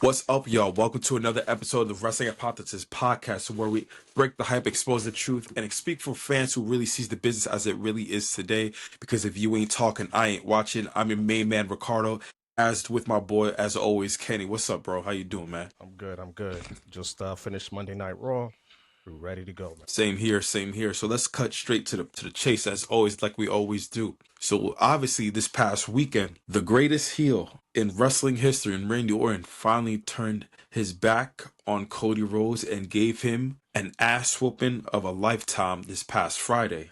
What's up, y'all? Welcome to another episode of Wrestling Hypothesis Podcast, where we break the hype, expose the truth, and speak for fans who really sees the business as it really is today. Because if you ain't talking, I ain't watching. I'm your main man, Ricardo, as with my boy, as always, Kenny. What's up, bro? How you doing, man? I'm good. Just finished Monday Night Raw. We're ready to go, man. Same here, same here. So let's cut straight to the chase, as always, like we always do. So obviously, this past weekend, the greatest heel in wrestling history, and Randy Orton, finally turned his back on Cody Rhodes and gave him an ass whooping of a lifetime this past Friday,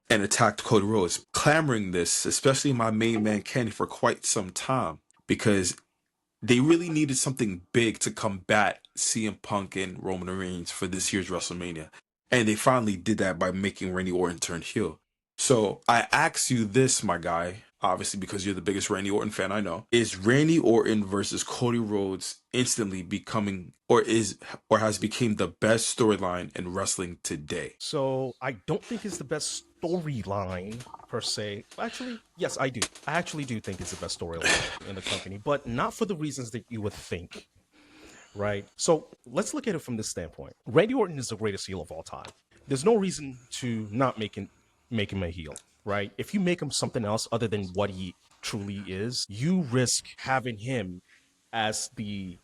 and attacked Cody Rhodes, clamoring this, especially my main man Kenny, for quite some time, because they really needed something big to combat CM Punk and Roman Reigns for this year's WrestleMania. And they finally did that by making Randy Orton turn heel. So I ask you this, my guy, obviously because you're the biggest Randy Orton fan I know. Is Randy Orton versus Cody Rhodes instantly becoming, or has become the best storyline in wrestling today? So I don't think it's the best storyline per se. Actually, yes, I do. I actually do think it's the best storyline in the company, but not for the reasons that you would think. Right? So let's look at it from this standpoint. Randy Orton is the greatest heel of all time. There's no reason to not make him a heel, right? If you make him something else other than what he truly is, you risk having him as the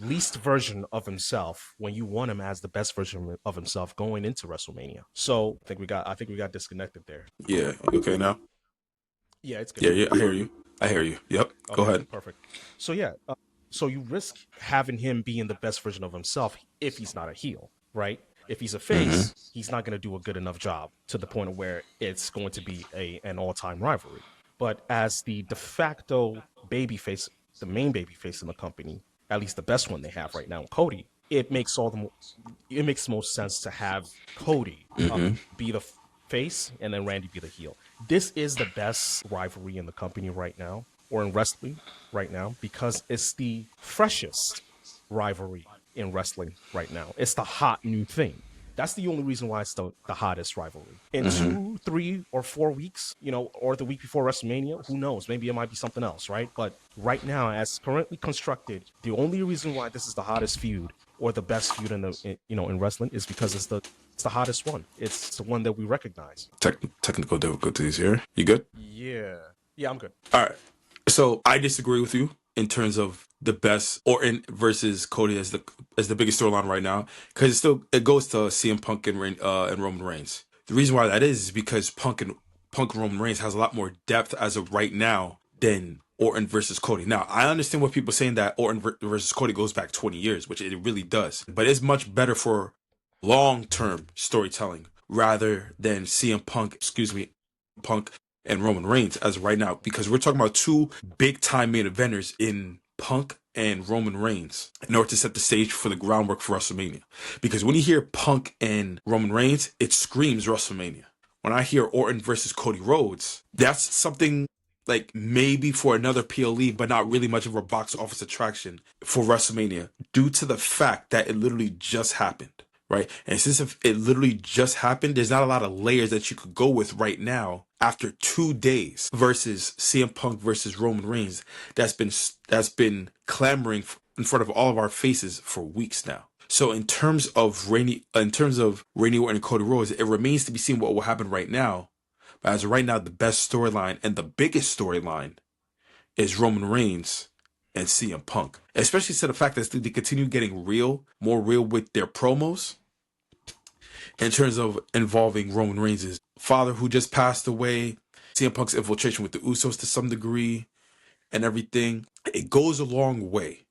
least version of himself when you want him as the best version of himself going into WrestleMania. So I think we got disconnected there. Yeah. Okay now? Yeah, it's good. Yeah, I hear you. Yep. Go ahead. Perfect. So yeah, so you risk having him being the best version of himself if he's not a heel, right? If he's a face, he's not going to do a good enough job to the point of where it's going to be an all-time rivalry. But as the de facto babyface, the main babyface in the company, at least the best one they have right now, Cody, it makes most sense to have Cody be the face and then Randy be the heel. This is the best rivalry in the company right now, or in wrestling right now, because it's the freshest rivalry in wrestling right now. It's the hot new thing. That's the only reason why it's the hottest rivalry. In 2, 3, or 4 weeks, or the week before WrestleMania, who knows? Maybe it might be something else, right? But right now, as currently constructed, the only reason why this is the hottest feud or the best feud in wrestling is because it's the hottest one. It's the one that we recognize. Technical difficulties here. You good? Yeah, I'm good. All right. So I disagree with you in terms of the best Orton versus Cody as the biggest storyline right now, because it goes to CM Punk and Roman Reigns. The reason why that is because Punk and Roman Reigns has a lot more depth as of right now than Orton versus Cody. Now, I understand what people are saying, that Orton versus Cody goes back 20 years, which it really does. But it's much better for long-term storytelling rather than Punk and Roman Reigns as right now, because we're talking about two big-time main eventers in Punk and Roman Reigns in order to set the stage for the groundwork for WrestleMania. Because when you hear Punk and Roman Reigns, it screams WrestleMania. When I hear Orton versus Cody Rhodes, that's something like maybe for another PLE, but not really much of a box office attraction for WrestleMania, due to the fact that it literally just happened. Right? And since it literally just happened, there's not a lot of layers that you could go with right now after 2 days versus CM Punk versus Roman Reigns that's been clamoring in front of all of our faces for weeks now. So in terms of Randy Orton and Cody Rhodes, it remains to be seen what will happen right now. But as of right now, the best storyline and the biggest storyline is Roman Reigns and CM Punk, especially to the fact that they continue getting more real with their promos. In terms of involving Roman Reigns' father, who just passed away, CM Punk's infiltration with the Usos to some degree, and everything, it goes a long way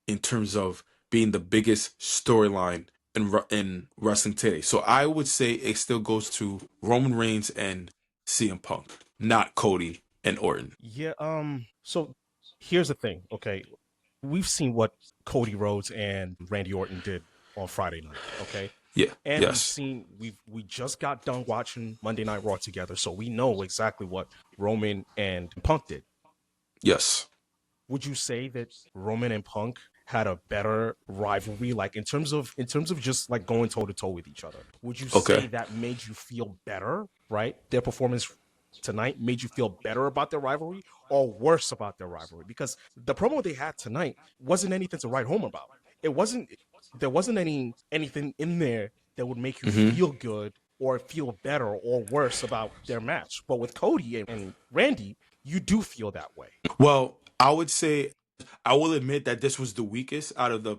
in terms of being the biggest storyline in wrestling today. So I would say it still goes to Roman Reigns and CM Punk, not Cody and Orton. Yeah. So here's the thing. Okay, we've seen what Cody Rhodes and Randy Orton did on Friday night. Okay. Yeah. And yes. we just got done watching Monday Night Raw together, so we know exactly what Roman and Punk did. Yes. Would you say that Roman and Punk had a better rivalry, like in terms of just like going toe to toe with each other? Would you say that made you feel better, right? Their performance tonight made you feel better about their rivalry or worse about their rivalry? Because the promo they had tonight wasn't anything to write home about. It wasn't. There wasn't anything in there that would make you feel good or feel better or worse about their match. But with Cody and Randy, you do feel that way. Well, I would say I will admit that this was the weakest out of the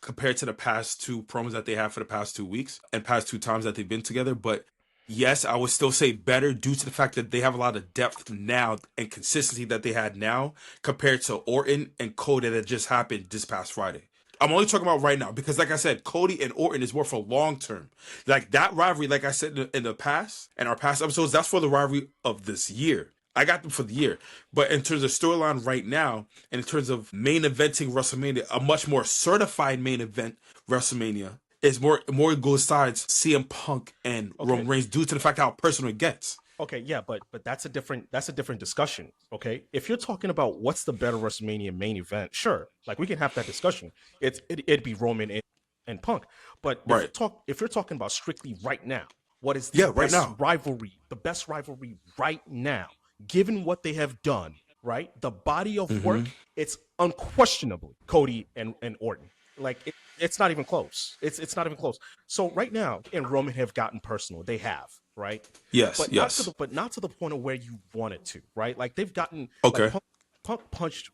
compared to the past two promos that they have for the past 2 weeks and past two times that they've been together. But yes, I would still say better due to the fact that they have a lot of depth now and consistency that they had now compared to Orton and Cody that just happened this past Friday. I'm only talking about right now because, like I said, Cody and Orton is more for long term. Like that rivalry, like I said in the past, in our past episodes, that's for the rivalry of this year. I got them for the year. But in terms of storyline right now, and in terms of main eventing WrestleMania, a much more certified main event WrestleMania is more goes sides CM Punk and Roman Reigns due to the fact how personal it gets. Okay, yeah, but that's a different discussion. Okay, if you're talking about what's the better WrestleMania main event, sure, like we can have that discussion. It'd be Roman and Punk. But if you're talking about strictly right now, what is the best rivalry? The best rivalry right now, given what they have done, right? The body of work, it's unquestionably Cody and Orton. Like it's not even close. It's not even close. So right now, and Roman have gotten personal. They have, right? Yes, but yes. Not to the point of where you want it to, right? Like they've gotten. Okay. Like Punk punched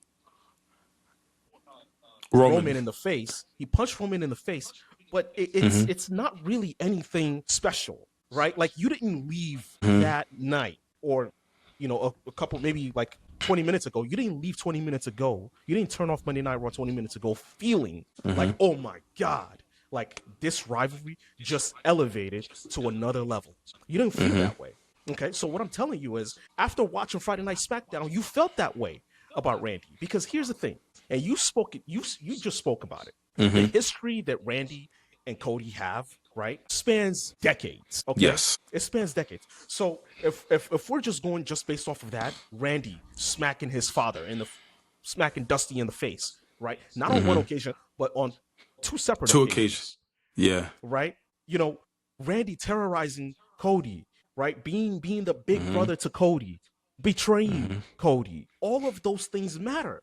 Roman in the face. He punched Roman in the face, but it's not really anything special, right? Like you didn't leave that night, or a couple, maybe like 20 minutes ago. You didn't leave 20 minutes ago. You didn't turn off Monday Night Raw 20 minutes ago feeling like, oh my God, like this rivalry just elevated to another level. You didn't feel that way. Okay, so what I'm telling you is, after watching Friday Night SmackDown, you felt that way about Randy. Because here's the thing, and you just spoke about it. The history that Randy and Cody have, right, spans decades. Okay, yes, it spans decades. So if we're just going just based off of that, Randy smacking his father smacking Dusty in the face, right? Not on one occasion, but on two separate occasions. Yeah, right. Randy terrorizing Cody, right? Being the big brother to Cody, betraying Cody. All of those things matter.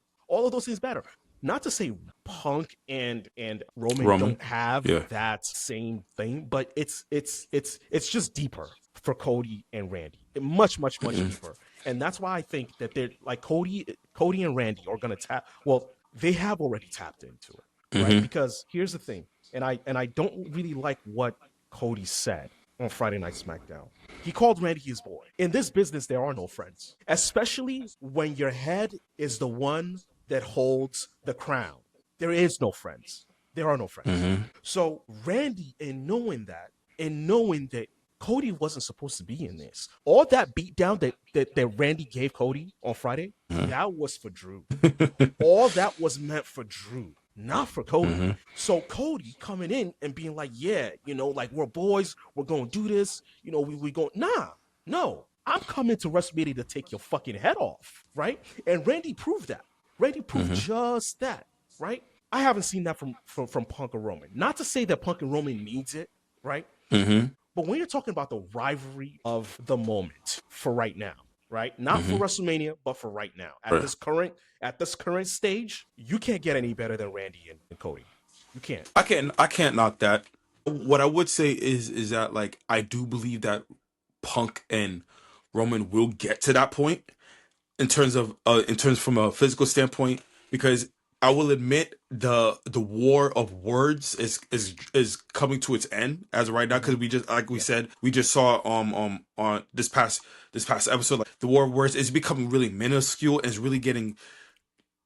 Not to say Punk and Roman don't have that same thing, but it's just deeper for Cody and Randy. Much deeper. And that's why I think that they're like Cody and Randy are gonna tap. Well, they have already tapped into it, right? Because here's the thing, and I don't really like what Cody said on Friday Night SmackDown. He called Randy his boy. In this business, there are no friends, especially when your head is the one that holds the crown. There is no friends. There are no friends. So Randy, in knowing that Cody wasn't supposed to be in this, all that beatdown that Randy gave Cody on Friday, that was for Drew. All that was meant for Drew, not for Cody. So Cody coming in and being like, yeah, like we're boys, we're gonna do this, we going, no, I'm coming to WrestleMania to take your fucking head off, right? And Randy proved that. Randy proved just that, right? I haven't seen that from Punk or Roman. Not to say that Punk and Roman needs it, right? But when you're talking about the rivalry of the moment for right now, right? Not for WrestleMania, but for right now. At this current stage, you can't get any better than Randy and Cody. You can't. I can't knock that. What I would say is that, like, I do believe that Punk and Roman will get to that point in terms from a physical standpoint, because I will admit the war of words is coming to its end as of right now, because we just, like we said, we just saw on this past episode, like, the war of words is becoming really minuscule and is really getting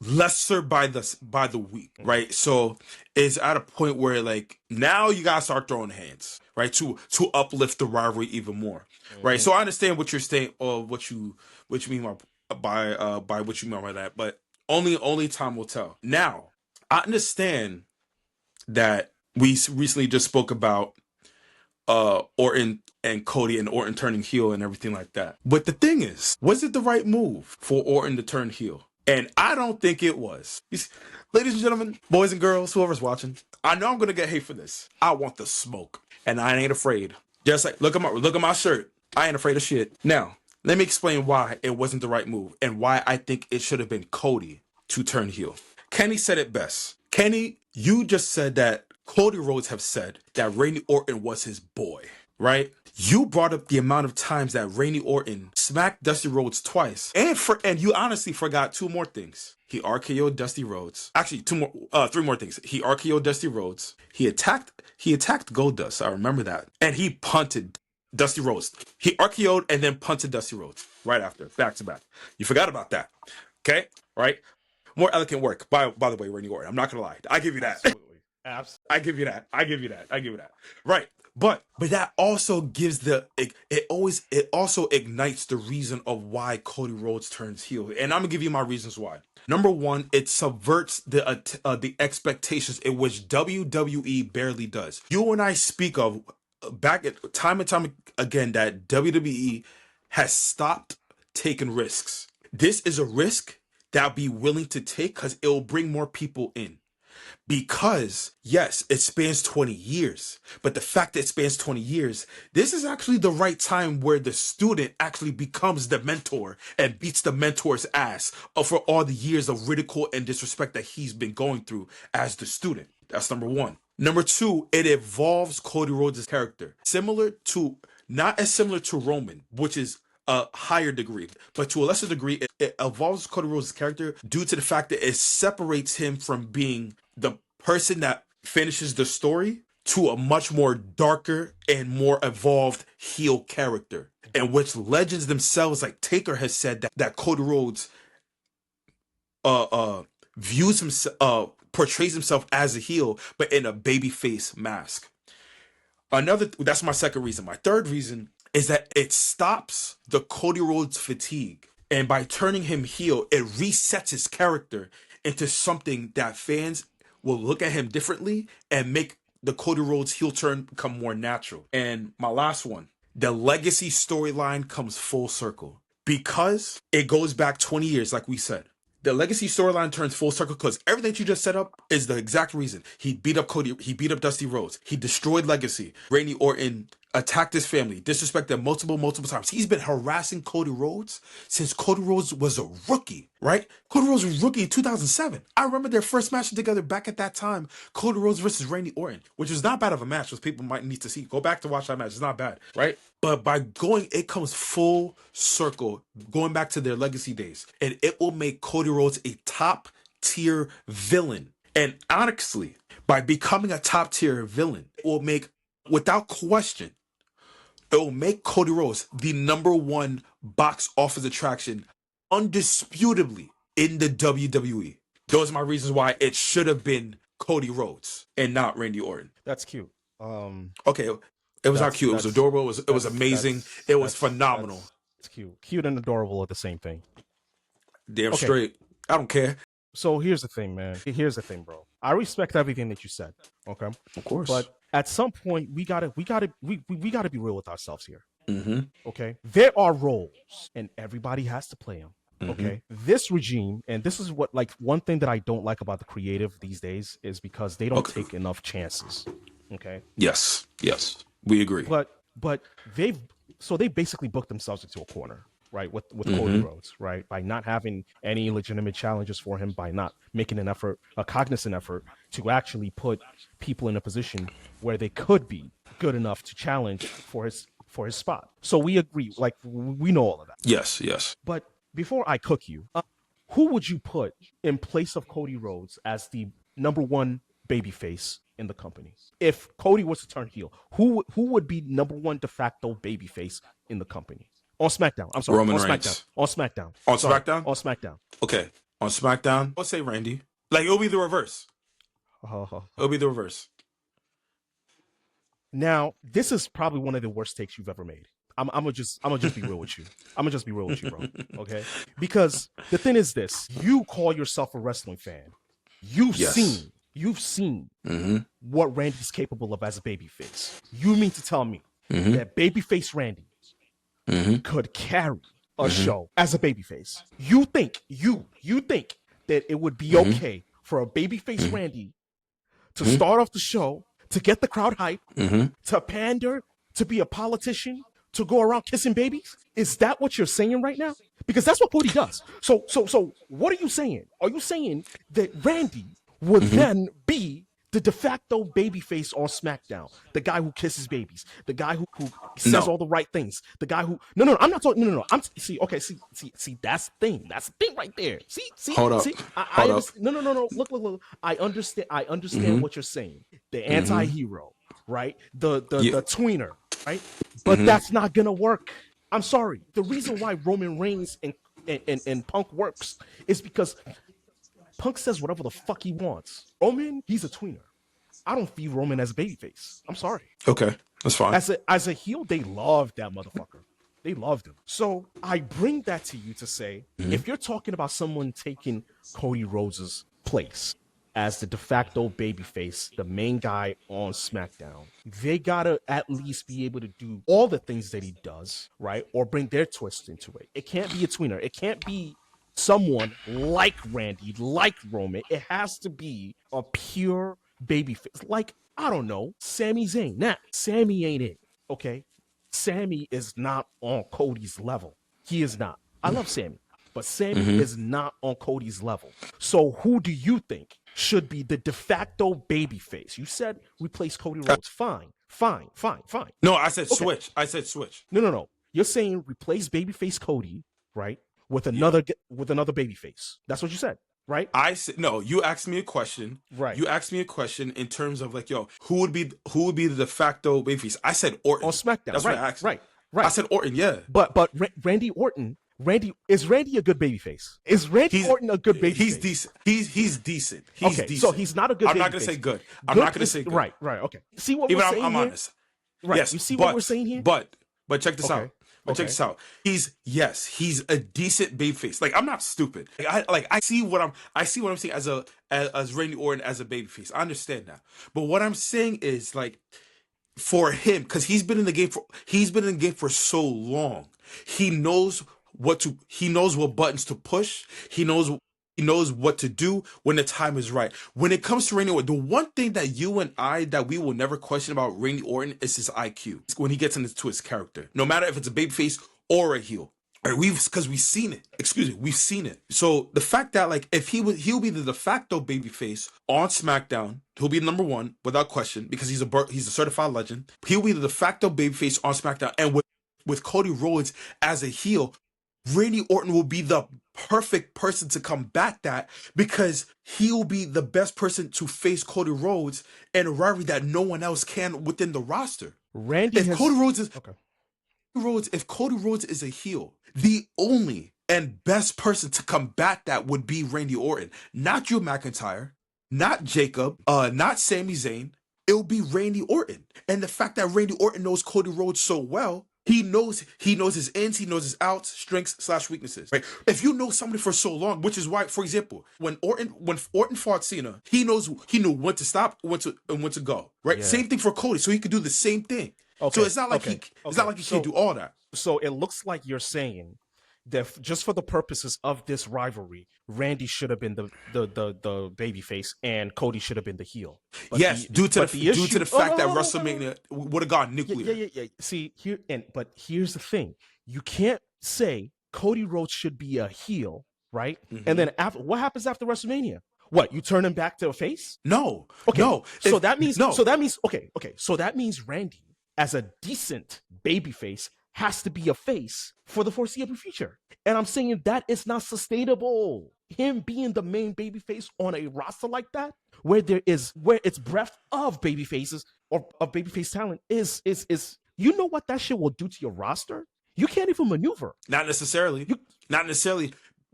lesser by the week, right? So it's at a point where, like, now you gotta start throwing hands, right, to uplift the rivalry even more, right? So I understand what you're saying, or what you mean by what you mean by that, but only time will tell. Now, I understand that we recently just spoke about Orton and Cody and Orton turning heel and everything like that. But the thing is, was it the right move for Orton to turn heel? And I don't think it was. Ladies and gentlemen, boys and girls, whoever's watching, I know I'm gonna get hate for this. I want the smoke, and I ain't afraid. Just like look at my shirt. I ain't afraid of shit. Now, Let me explain why it wasn't the right move and why I think it should have been Cody to turn heel. Kenny said it best. Kenny, you just said that Cody Rhodes have said that Randy Orton was his boy, right? You brought up the amount of times that Randy Orton smacked Dusty Rhodes twice, and you honestly forgot two more things. He RKO'd Dusty Rhodes. Actually, three more things. He RKO'd Dusty Rhodes. He attacked Goldust. I remember that, and he punted Dusty Rhodes. He RKO'd and then punted Dusty Rhodes right after, back to back. You forgot about that, okay? Right? More elegant work, by the way, Randy Orton. I'm not gonna lie. I give you that. Absolutely. I give you that. Right. But that also gives it also ignites the reason of why Cody Rhodes turns heel. And I'm gonna give you my reasons why. Number one, it subverts the expectations in which WWE barely does. You and I speak of back at time and time again that WWE has stopped taking risks. This is a risk that I'll be willing to take because it will bring more people in. Because, yes, it spans 20 years, but the fact that it spans 20 years, this is actually the right time where the student actually becomes the mentor and beats the mentor's ass for all the years of ridicule and disrespect that he's been going through as the student. That's number one. Number two, it evolves Cody Rhodes' character. Not as similar to Roman, which is a higher degree, but to a lesser degree, it evolves Cody Rhodes' character due to the fact that it separates him from being the person that finishes the story to a much more darker and more evolved heel character, in which legends themselves, like Taker, has said that Cody Rhodes views himself, portrays himself as a heel, but in a babyface mask. That's my second reason. My third reason is that it stops the Cody Rhodes fatigue. And by turning him heel, it resets his character into something that fans will look at him differently and make the Cody Rhodes heel turn become more natural. And my last one, the legacy storyline comes full circle because it goes back 20 years, like we said. The legacy storyline turns full circle because everything you just set up is the exact reason. He beat up Dusty Rhodes. He destroyed Legacy. Randy Orton attacked his family, disrespected them multiple times. He's been harassing Cody Rhodes since Cody Rhodes was a rookie, right? Cody Rhodes was a rookie in 2007. I remember their first match together back at that time, Cody Rhodes versus Randy Orton, which was not bad of a match, which people might need to see. Go back to watch that match. It's not bad, right? But it comes full circle, going back to their legacy days, and it will make Cody Rhodes a top tier villain. And honestly, by becoming a top tier villain, it will make, without question, it will make Cody Rhodes the number one box office attraction undisputably in the WWE. Those are my reasons why it should have been Cody Rhodes and not Randy Orton. That's cute. Okay, it was not cute. It was adorable. It was amazing. It was phenomenal. It's cute. Cute and adorable are the same thing. Damn straight. I don't care. So here's the thing, man. Here's the thing, bro. I respect everything that you said. Okay, of course. But at some point, we gotta be real with ourselves here. Mm-hmm. Okay, there are roles, and everybody has to play them. Mm-hmm. Okay, this regime, and this is what, like, one thing that I don't like about the creative these days is because they don't take enough chances. Okay. Yes, we agree. But they basically booked themselves into a corner, right? With Cody Rhodes, right? By not having any legitimate challenges for him, by not making a cognizant effort to actually put people in a position where they could be good enough to challenge for his spot. So we agree, like, we know all of that. Yes. But before I cook you, who would you put in place of Cody Rhodes as the number one babyface in the company? If Cody was to turn heel, who would be number one de facto babyface in the company? On SmackDown. I'm sorry. Roman on Reigns. SmackDown. On SmackDown. On SmackDown? On SmackDown. Okay. On SmackDown, I'll say Randy. Like, it'll be the reverse. It'll be the reverse. Now, this is probably one of the worst takes you've ever made. I'm gonna just be real with you. I'm gonna just be real with you, bro. Okay? Because the thing is this: you call yourself a wrestling fan. You've seen what Randy's capable of as a babyface. You mean to tell me that babyface Randy could carry a show as a babyface? You think that it would be okay for a babyface Randy to start off the show, to get the crowd hype, to pander, to be a politician, to go around kissing babies? Is that what you're saying right now? Because that's what Cody does. So what are you saying? Are you saying that Randy would then be the de facto babyface on SmackDown, the guy who kisses babies, the guy who says all the right things, the guy who I'm not talking I'm see that's the thing. That's the thing right there. See Hold up. See Hold up. no look I understand what you're saying. The anti-hero, right? The tweener, right? But that's not gonna work. I'm sorry. The reason why Roman Reigns and Punk works is because Punk says whatever the fuck he wants. Roman, he's a tweener. I don't view Roman as a babyface. I'm sorry. Okay, that's fine. As a heel, they loved that motherfucker. They loved him. So I bring that to you to say, if you're talking about someone taking Cody Rhodes' place as the de facto babyface, the main guy on SmackDown, they gotta at least be able to do all the things that he does, right? Or bring their twist into it. It can't be a tweener. It can't be someone like Randy, like Roman. It has to be a pure babyface. Like, I don't know, Sami Zayn. Nah, Sami ain't it, okay? Sami is not on Cody's level. He is not. I love Sami, but Sami is not on Cody's level. So who do you think should be the de facto babyface? You said replace Cody Rhodes. Fine. No, I said switch. I said switch. No. You're saying replace babyface Cody, right? With another babyface. That's what you said, right? I said no. You asked me a question. Right. You asked me a question in terms of like, yo, who would be the de facto babyface? I said Orton on SmackDown. That's right, what I asked. Right. I said Orton. Yeah. But Randy Orton. Is Randy a good babyface? Is Randy Orton a good babyface? He's decent. He's decent. So he's not a good. I'm babyface. not gonna say good. I'm not gonna say good. Right. Okay. See what Even we're saying I'm here? honest. Right. Yes. You see what we're saying here? But check this out. Check this out. He's a decent babyface. Like, I'm not stupid. I see what I'm saying as Randy Orton as a babyface. I understand that. But what I'm saying is, like, for him, because he's been in the game for so long, he knows what buttons to push. He knows what to do when the time is right. When it comes to Randy Orton, the one thing that we will never question about Randy Orton is his IQ. It's when he gets into his character, no matter if it's a babyface or a heel. Right, we've seen it. We've seen it. So the fact that, like, if he'll be the de facto babyface on SmackDown, he'll be number one without question because he's a certified legend. He'll be the de facto babyface on SmackDown, and with Cody Rhodes as a heel, Randy Orton will be the perfect person to combat that because he'll be the best person to face Cody Rhodes in a rivalry that no one else can within the roster. If Cody Rhodes is a heel, the only and best person to combat that would be Randy Orton, not Drew McIntyre, not Jacob, not Sami Zayn. It'll be Randy Orton. And the fact that Randy Orton knows Cody Rhodes so well, he knows his ins, he knows his outs, strengths / weaknesses. Right? If you know somebody for so long, which is why, for example, when Orton fought Cena, he knew when to stop, when to go. Right? Yeah. Same thing for Cody, so he could do the same thing. Okay. So it's not like he can't do all that. So it looks like you're saying that just for the purposes of this rivalry, Randy should have been the baby face and Cody should have been the heel. But yes, due to the fact that WrestleMania would have gone nuclear. Yeah. See, but here's the thing. You can't say Cody Rhodes should be a heel, right? Mm-hmm. And then what happens after WrestleMania? What, you turn him back to a face? No. Okay. No. So that means So that means Randy, as a decent babyface, has to be a face for the foreseeable future. And I'm saying that is not sustainable. Him being the main babyface on a roster like that, where it's breadth of babyfaces or of babyface talent is you know what that shit will do to your roster? You can't even maneuver. Not necessarily.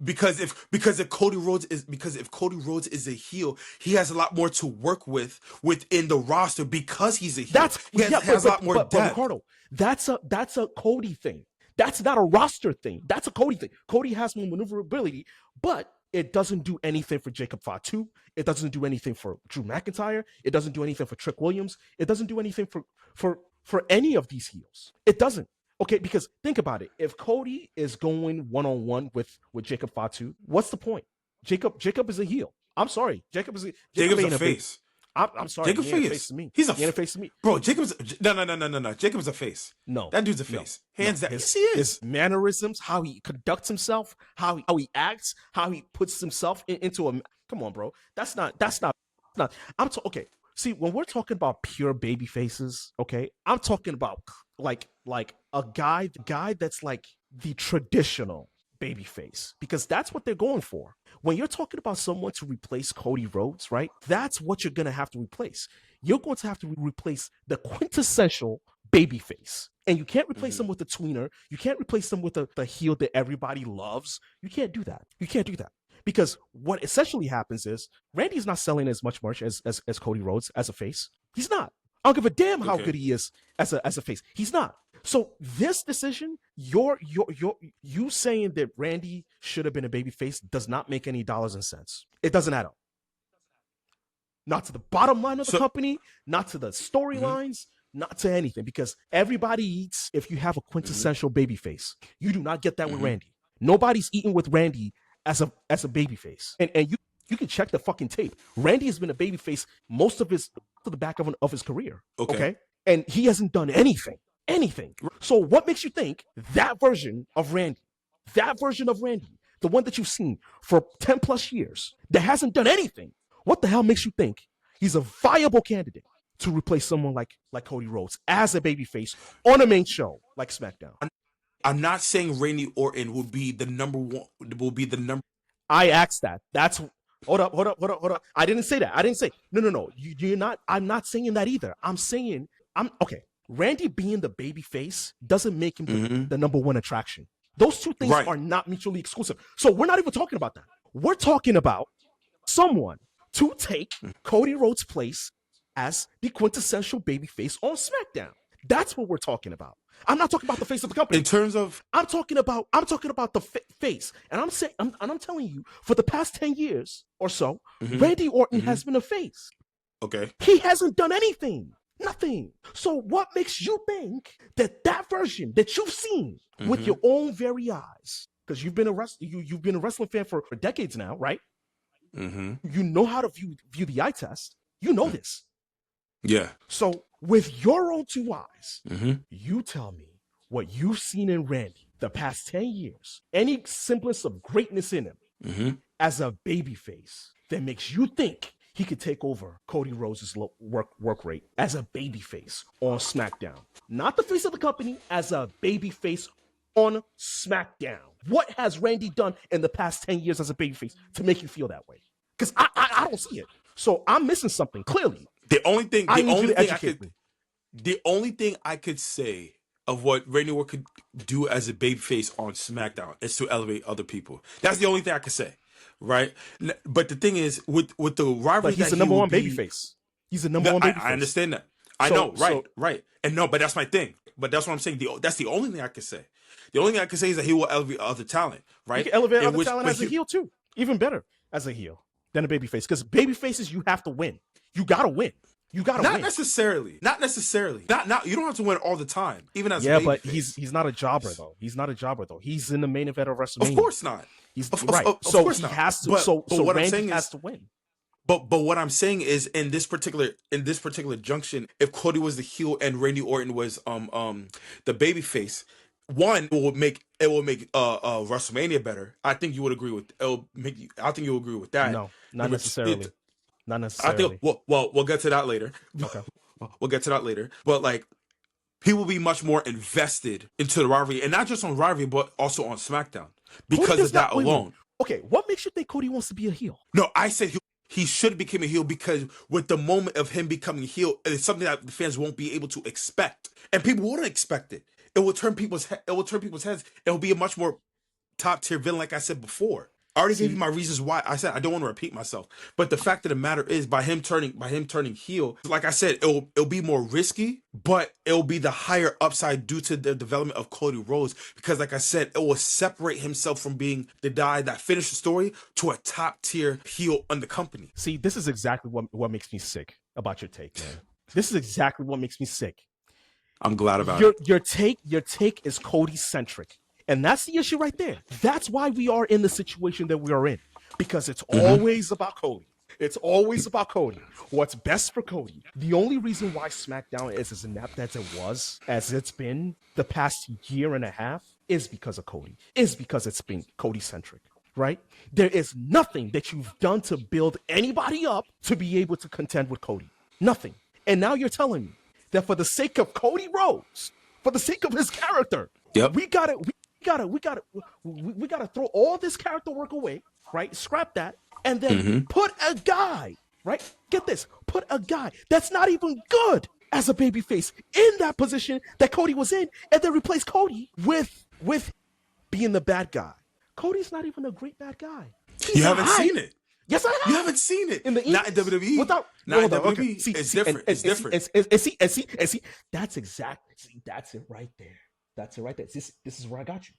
Because if Cody Rhodes is a heel, he has a lot more to work with within the roster because he's a heel. He has a lot more depth. But Ricardo, that's a Cody thing. That's not a roster thing. That's a Cody thing. Cody has more maneuverability, but it doesn't do anything for Jacob Fatu. It doesn't do anything for Drew McIntyre. It doesn't do anything for Trick Williams. It doesn't do anything for any of these heels. It doesn't. Okay, because think about it. If Cody is going one-on-one with Jacob Fatu, what's the point? Jacob is a heel. I'm sorry. Jacob ain't a face. I'm sorry. Jacob He ain't a Fee face to me. He's a He ain't a face to me. bro. Jacob's no. Jacob's a face. No, That dude's a face. Hands down. Yes, he is. His mannerisms, how he conducts himself, how he acts, how he puts himself into a. Come on, bro. That's not. Okay. See, when we're talking about pure baby faces, okay, I'm talking about like a guy that's like the traditional baby face, because that's what they're going for. When you're talking about someone to replace Cody Rhodes, right? That's what you're gonna have to replace. You're going to have to replace the quintessential baby face. And you can't replace them with a tweener. You can't replace them with the heel that everybody loves. You can't do that. Because what essentially happens is Randy's not selling as much merch as Cody Rhodes as a face. He's not. I don't give a damn how good he is as a face. He's not. So this decision, you saying that Randy should have been a baby face does not make any dollars and cents. It doesn't add up. Not to the bottom line of the company, not to the storylines, not to anything. Because everybody eats if you have a quintessential baby face. You do not get that with Randy. Nobody's eating with Randy as a baby face. And you can check the fucking tape. Randy has been a baby face most of the back of his career. Okay. And he hasn't done anything. So what makes you think that version of Randy, the one that you've seen for 10 plus years, that hasn't done anything, what the hell makes you think he's a viable candidate to replace someone like Cody Rhodes as a babyface on a main show like SmackDown? I'm not saying Randy Orton will be the number one. I asked that. That's hold up. I didn't say that. I didn't say no. You're not. I'm not saying that either. I'm saying okay. Randy being the baby face doesn't make him the number one attraction. Those two things are not mutually exclusive. So we're not even talking about that. We're talking about someone to take Cody Rhodes' place as the quintessential baby face on SmackDown. That's what we're talking about. I'm not talking about the face of the company. In terms of, I'm talking about the face, and I'm telling you, for the past 10 years or so, Randy Orton has been a face. Okay, he hasn't done anything, nothing. So what makes you think that version that you've seen with your own very eyes, because you've been a wrestling fan for decades now, right? You know how to view the eye test. You know this. Yeah. So with your own two eyes, you tell me what you've seen in Randy the past 10 years, any semblance of greatness in him as a babyface that makes you think he could take over Cody Rhodes' work rate as a babyface on SmackDown. Not the face of the company, as a babyface on SmackDown. What has Randy done in the past 10 years as a babyface to make you feel that way? Because I don't see it. So I'm missing something, clearly. The only thing I could say of what Randy Orton could do as a babyface on SmackDown is to elevate other people. That's the only thing I could say, right? But the thing is, with the rivalry, but he's the number one babyface. He's the number one babyface. I understand that. I know, right. And no, but that's my thing. But that's what I'm saying. That's the only thing I could say. The only thing I can say is that he will elevate other talent, right? He can elevate other talent as a heel too. Even better as a heel than a babyface. Because babyfaces, you have to win. You gotta win. Not necessarily. Not you don't have to win all the time. Even as a but he's not a jobber though. He's in the main event of WrestleMania. Of course not. He's right. So he has to. So what Randy I'm saying has to win. But what I'm saying is in this particular junction, if Cody was the heel and Randy Orton was the babyface, one, it will make WrestleMania better. I think you would agree with. I think you'll agree with that. No, not necessarily. Not necessarily. I think. Well, we'll get to that later. Okay. We'll get to that later. But like, people will be much more invested into the rivalry, and not just on rivalry, but also on SmackDown because of that alone. Okay, what makes you think Cody wants to be a heel? No, I said he should become a heel because with the moment of him becoming a heel, it's something that the fans won't be able to expect, and people wouldn't expect it. It will turn people's heads. It will be a much more top tier villain, like I said before. I already gave you my reasons why. I said I don't want to repeat myself, but the fact of the matter is, by him turning heel, like I said, it'll be more risky, but it'll be the higher upside due to the development of Cody Rhodes. Because, like I said, it will separate himself from being the guy that finished the story to a top tier heel in the company. See, this is exactly what makes me sick about your take, man. This is exactly what makes me sick. I'm glad about it. Your take is Cody centric. And that's the issue right there. That's why we are in the situation that we are in. Because it's always about Cody. It's always about Cody. What's best for Cody. The only reason why SmackDown is as inept as it was, as it's been the past year and a half, is because of Cody. Is because it's been Cody-centric, right? There is nothing that you've done to build anybody up to be able to contend with Cody. Nothing. And now you're telling me that for the sake of Cody Rhodes, for the sake of his character, we gotta throw all this character work away, right? Scrap that, and then put a guy, right? Get this, put a guy that's not even good as a babyface in that position that Cody was in, and then replace Cody with being the bad guy. Cody's not even a great bad guy. You haven't seen it. Yes, I have. You haven't seen it. Not in WWE. Not in WWE. Okay. It's different. It's different. And see, that's it right there. That's it right there. This is where I got you.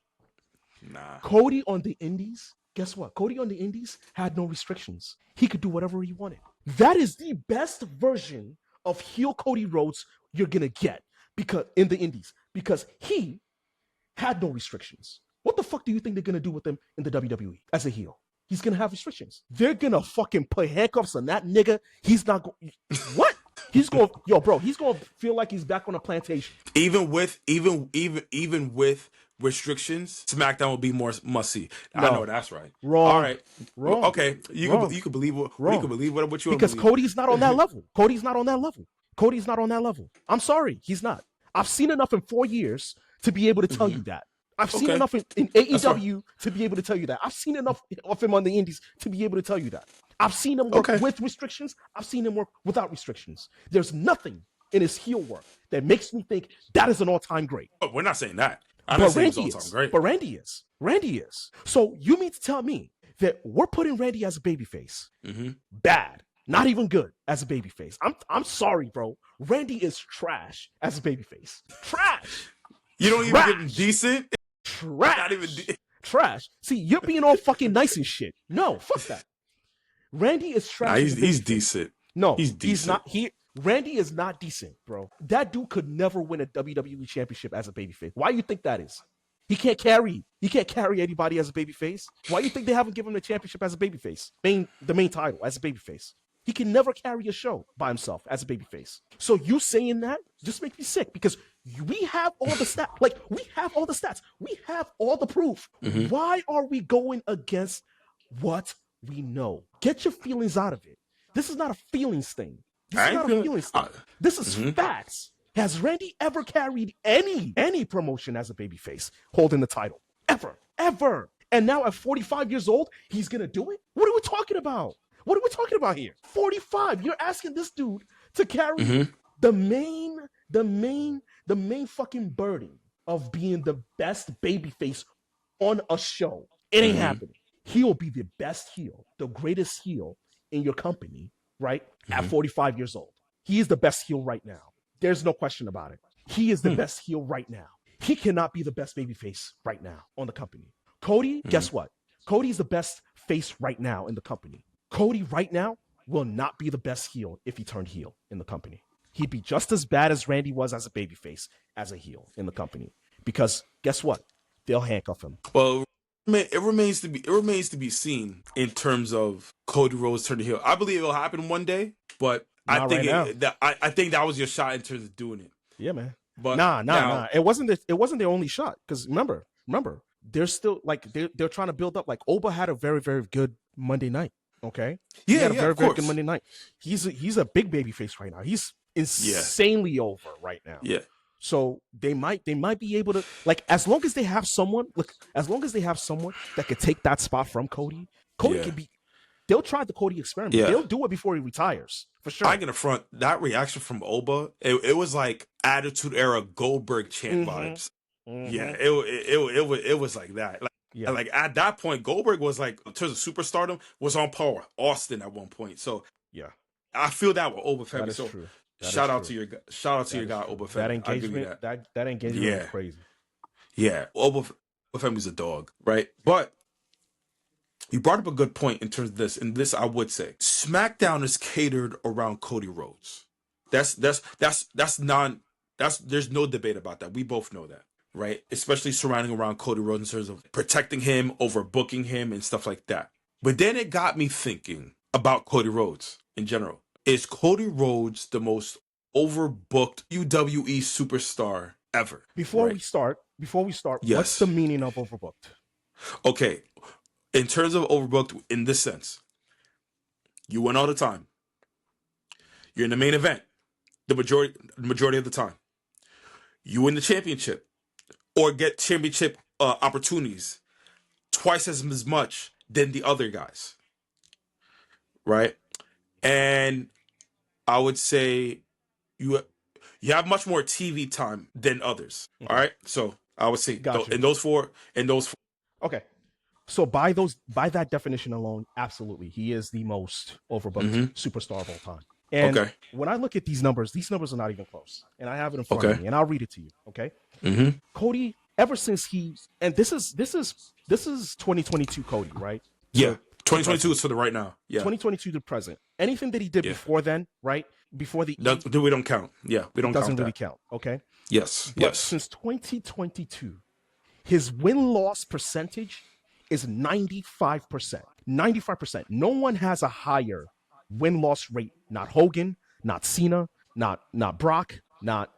Nah. Cody on the Indies, guess what? Cody on the Indies had no restrictions. He could do whatever he wanted. That is the best version of heel Cody Rhodes you're gonna get because in the Indies, because he had no restrictions. What the fuck do you think they're gonna do with him in the WWE as a heel? He's gonna have restrictions. They're gonna fucking put handcuffs on that nigga. He's not going. What? He's going. Yo, bro. He's gonna feel like he's back on a plantation. Even with restrictions, SmackDown will be more must see. No. I know that's right. Wrong. All right. Wrong. Okay. You can believe what you can believe what you because believe. Cody's not on that level. Cody's not on that level. Cody's not on that level. I'm sorry, he's not. I've seen enough in 4 years to be able to tell you that. I've seen enough in AEW to be able to tell you that. I've seen enough of him on the Indies to be able to tell you that. I've seen him work with restrictions. I've seen him work without restrictions. There's nothing in his heel work that makes me think that is an all-time great. Oh, we're not saying that. I'm not saying it's all-time great. But Randy is. Randy is. So you mean to tell me that we're putting Randy as a babyface? Bad. Not even good as a babyface. I'm sorry, bro. Randy is trash as a babyface. Trash. You don't even give him decent? Trash. Not even trash. See, you're being all fucking nice and shit. No, fuck that. Randy is trash. Nah, he's decent. No, he's decent. He's not. Randy is not decent, bro. That dude could never win a WWE championship as a babyface. Why you think that is? He can't carry anybody as a babyface. Why you think they haven't given him the championship as a babyface? The main title as a babyface. He can never carry a show by himself as a babyface. So you saying that just makes me sick because we have all the stats. Like, we have all the stats. We have all the proof. Why are we going against what we know? Get your feelings out of it. This is not a feelings thing. This is not a feelings thing. This is facts. Has Randy ever carried any promotion as a babyface holding the title? Ever. And now at 45 years old, he's going to do it? What are we talking about? What are we talking about here? 45. You're asking this dude to carry the main fucking burden of being the best babyface on a show. It ain't happening. He'll be the best heel, the greatest heel in your company, right? At 45 years old. He is the best heel right now. There's no question about it. He is the best heel right now. He cannot be the best babyface right now on the company. Cody, guess what? Cody's the best face right now in the company. Cody right now will not be the best heel if he turned heel in the company. He'd be just as bad as Randy was as a babyface as a heel in the company. Because guess what? They'll handcuff him. Well, it remains to be seen in terms of Cody Rhodes turning heel. I believe it'll happen one day, but I think that was your shot in terms of doing it. Yeah, man. But nah. It wasn't their only shot. Because remember, they're still like they're trying to build up. Like Oba had a very, very good Monday night. Okay. He had a very, very good Monday night. He's a big baby face right now. He's insanely over right now. Yeah. So they might be able to, like, as long as they have someone that could take that spot from Cody can be. They'll try the Cody experiment. Yeah. They'll do it before he retires for sure. I'm gonna front that reaction from Oba. It was like Attitude Era Goldberg chant vibes. Yeah, it was like that. Like at that point, Goldberg was like, in terms of superstardom, was on par with Austin at one point. So yeah, I feel that with Oba Femi. So true. Shout out to your guy Oba Femi. That engagement, that engagement was crazy. Yeah, Oba Femi's a dog, right? But you brought up a good point in terms of this, and this I would say SmackDown is catered around Cody Rhodes. There's no debate about that. We both know that. Right, especially surrounding around Cody Rhodes in terms of protecting him, overbooking him, and stuff like that. But then it got me thinking, about Cody Rhodes in general. Is Cody Rhodes the most overbooked WWE superstar ever? Before Right. we start, what's Yes. the meaning of overbooked? Okay. In terms of overbooked, in this sense, you win all the time. You're in the main event the majority of the time. You win the championship or get championship opportunities twice as much than the other guys, right? And I would say you you have much more TV time than others. All Okay, right, so I would say got you. in those four. Okay, so by that definition alone, absolutely, he is the most overbooked Mm-hmm. superstar of all time. And Okay. when I look at these numbers are not even close. And I have it in front of Okay. me, and I'll read it to you. Okay, Mm-hmm. Cody, ever since and this is 2022 Cody, right? Yeah. To 2022 present. is for the right now. Yeah. 2022 to present. Anything that he did Yeah. before then, right? Before the No, we don't count. Yeah, we don't doesn't count really that. count. Okay, Yes. but Yes. since 2022, his win-loss percentage is 95%. 95%. No one has a higher win-loss rate. Not Hogan, not Cena, not Brock, not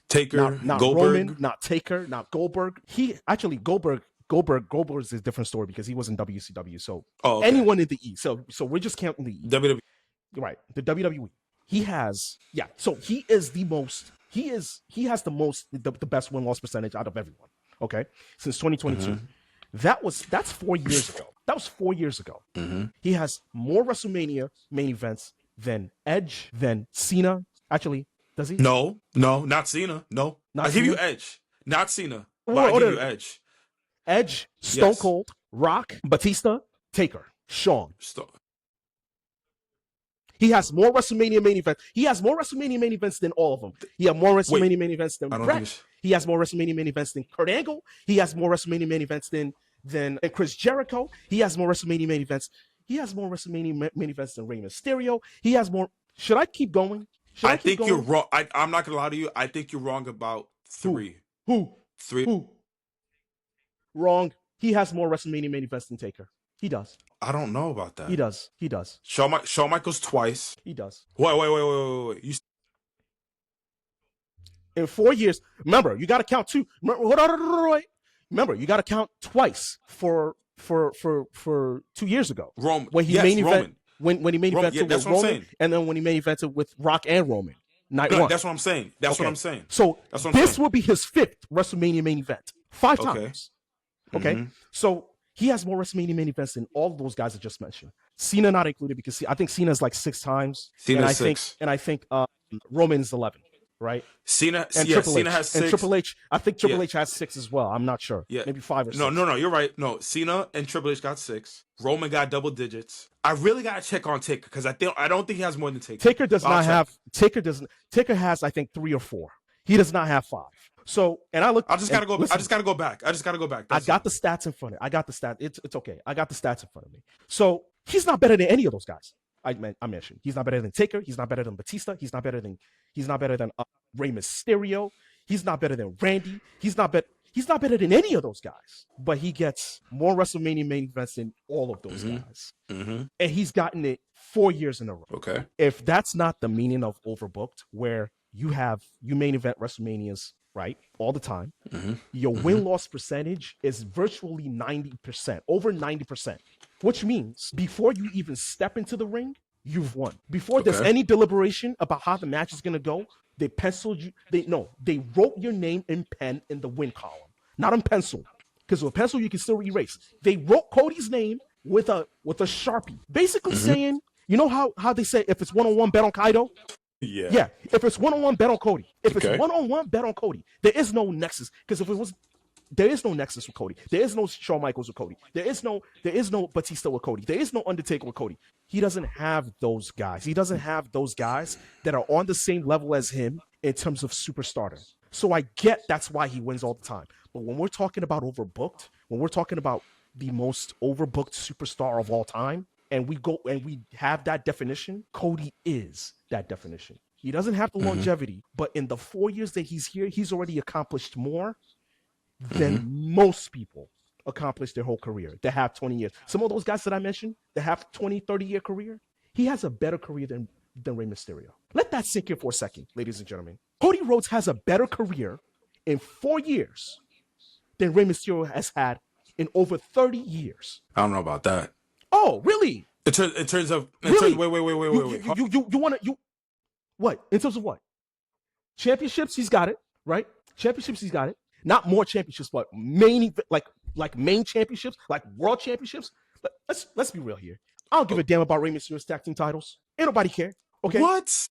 Taker, Roman, Goldberg. not Taker, not Goldberg. He actually Goldberg is a different story because he was in WCW. So Oh, okay. anyone in the E. So we're just counting the E. WWE. Right, the WWE. He has, yeah. So he is the most. He has the best win loss percentage out of everyone. Okay, since 2022. Mm-hmm. That's 4 years ago. That was 4 years ago. Mm-hmm. He has more WrestleMania main events than Edge, than Cena. Actually, does he? No, not Cena. No, Not I give you Cena? Edge. Not Cena, Oh, but I oh, give no, you Edge. Edge, Stone Yes. Cold, Rock, Batista, Taker, Shawn. He has more WrestleMania main events. He has more WrestleMania main events than all of them. He has more WrestleMania main events than I don't Bret. think He has more WrestleMania main events than Kurt Angle. He has more WrestleMania main events than Chris Jericho. He has more WrestleMania main events. He has more WrestleMania main events than Rey Mysterio. He has more. Should I keep going? I think you're wrong. I'm not gonna lie to you. I think you're wrong about three. Who? Three. Wrong. He has more WrestleMania main events than Taker. He does. I don't know about that. He does. He does. Shawn Michaels twice. He does. Wait. In 4 years, remember, you got to count two. Remember, you got to count twice for 2 years ago. Roman. When he main event, when he main evented with Roman, and then when he main evented with Rock and Roman. Night one. That's what I'm saying. What I'm saying. So this will be his 5th WrestleMania main event. 5 times. Okay. Mm-hmm. So he has more WrestleMania main events than all of those guys I just mentioned. Cena not included because I think Cena's like 6 times. Cena's 6. I think Roman's 11. Right? Cena and Triple H. has 6. And Triple H, I think Triple H has 6 as well. I'm not sure. Yeah. Maybe 5 or 6. No, you're right. No, Cena and Triple H got 6. Roman got double digits. I really gotta check on Taker because I don't think he has more than Taker. Taker does not have Taker has, I think, 3 or 4. He does not have 5. So, and I just gotta go back. I got the stats in front of me. I got the stats. It's okay. I got the stats in front of me. So he's not better than any of those guys I mentioned. He's not better than Taker. He's not better than Batista. He's not better than Rey Mysterio. He's not better than Randy. He's not better than any of those guys. But he gets more WrestleMania main events than all of those guys. Mm-hmm. And he's gotten it 4 years in a row. Okay. If that's not the meaning of overbooked, where you main event WrestleManias, right, all the time, your win-loss percentage is virtually 90%, over 90%, which means before you even step into the ring, you've won. Before there's any deliberation about how the match is going to go, they penciled you. They wrote your name in pen in the win column, not in pencil, because with pencil you can still erase. They wrote Cody's name with a Sharpie, basically saying, you know how they say if it's one-on-one, bet on Kaido. Yeah. If it's one-on-one, bet on Cody. If it's one-on-one, bet on Cody. There is no nexus, because if it was, there is no nexus with Cody. There is no Shawn Michaels with Cody. There is no Batista with Cody. There is no Undertaker with Cody. He doesn't have those guys. He doesn't have those guys that are on the same level as him in terms of superstardom. So I get that's why he wins all the time. But when we're talking about overbooked, when we're talking about the most overbooked superstar of all time, and we have that definition, Cody is that definition. He doesn't have the longevity, but in the 4 years that he's here, he's already accomplished more than most people accomplish their whole career, that have 20 years. Some of those guys that I mentioned that have 20, 30-year career, he has a better career than Rey Mysterio. Let that sink in for a second, ladies and gentlemen. Cody Rhodes has a better career in 4 years than Rey Mysterio has had in over 30 years. I don't know about that. Oh, really? In terms of Really? wait. You want to what? In terms of what? Championships, he's got it, right? Championships, he's got it. Not more championships, but main main championships, like world championships. But let's be real here. I don't give a damn about Rey Mysterio's tag team titles. Ain't nobody care. Okay. What?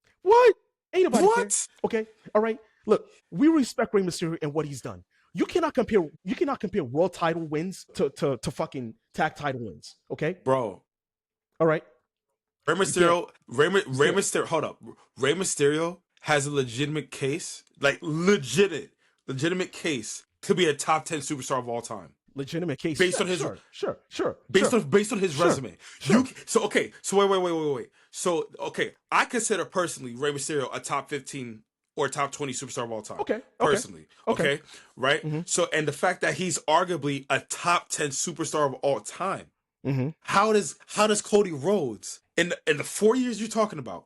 Ain't nobody care. What? Okay. All right. Look, we respect Rey Mysterio and what he's done. You cannot compare world title wins to fucking tag title wins. Okay, bro. All right. Rey Mysterio. Hold up. Rey Mysterio has a legitimate case, like legitimate case to be a top 10 superstar of all time. Legitimate case based on his based on his resume. Sure. So wait. So okay, I consider personally Rey Mysterio a top 15 or top 20 superstar of all time. Okay. Personally. Okay. Right? Mm-hmm. So and the fact that he's arguably a top 10 superstar of all time. Mm-hmm. How does Cody Rhodes in the 4 years you're talking about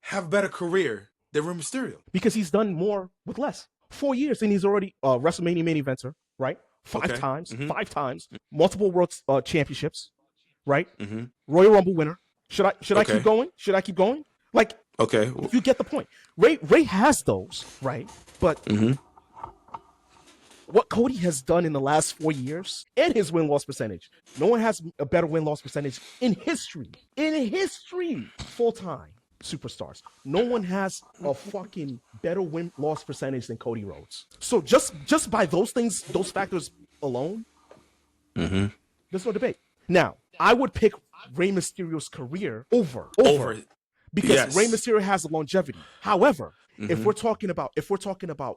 have a better career than Rey Mysterio? Because he's done more with less. 4 years and he's already WrestleMania main eventer, right? Five times, multiple world championships, right? Mm-hmm. Royal Rumble winner. Should I keep going? Like, okay, you get the point. Ray has those, right? But what Cody has done in the last 4 years and his win-loss percentage, no one has a better win-loss percentage in history. Full-time superstars. No one has a fucking better win-loss percentage than Cody Rhodes. So just by those things, those factors alone, there's no debate. Now, I would pick Rey Mysterio's career over because Rey Mysterio has a longevity. However, if we're talking about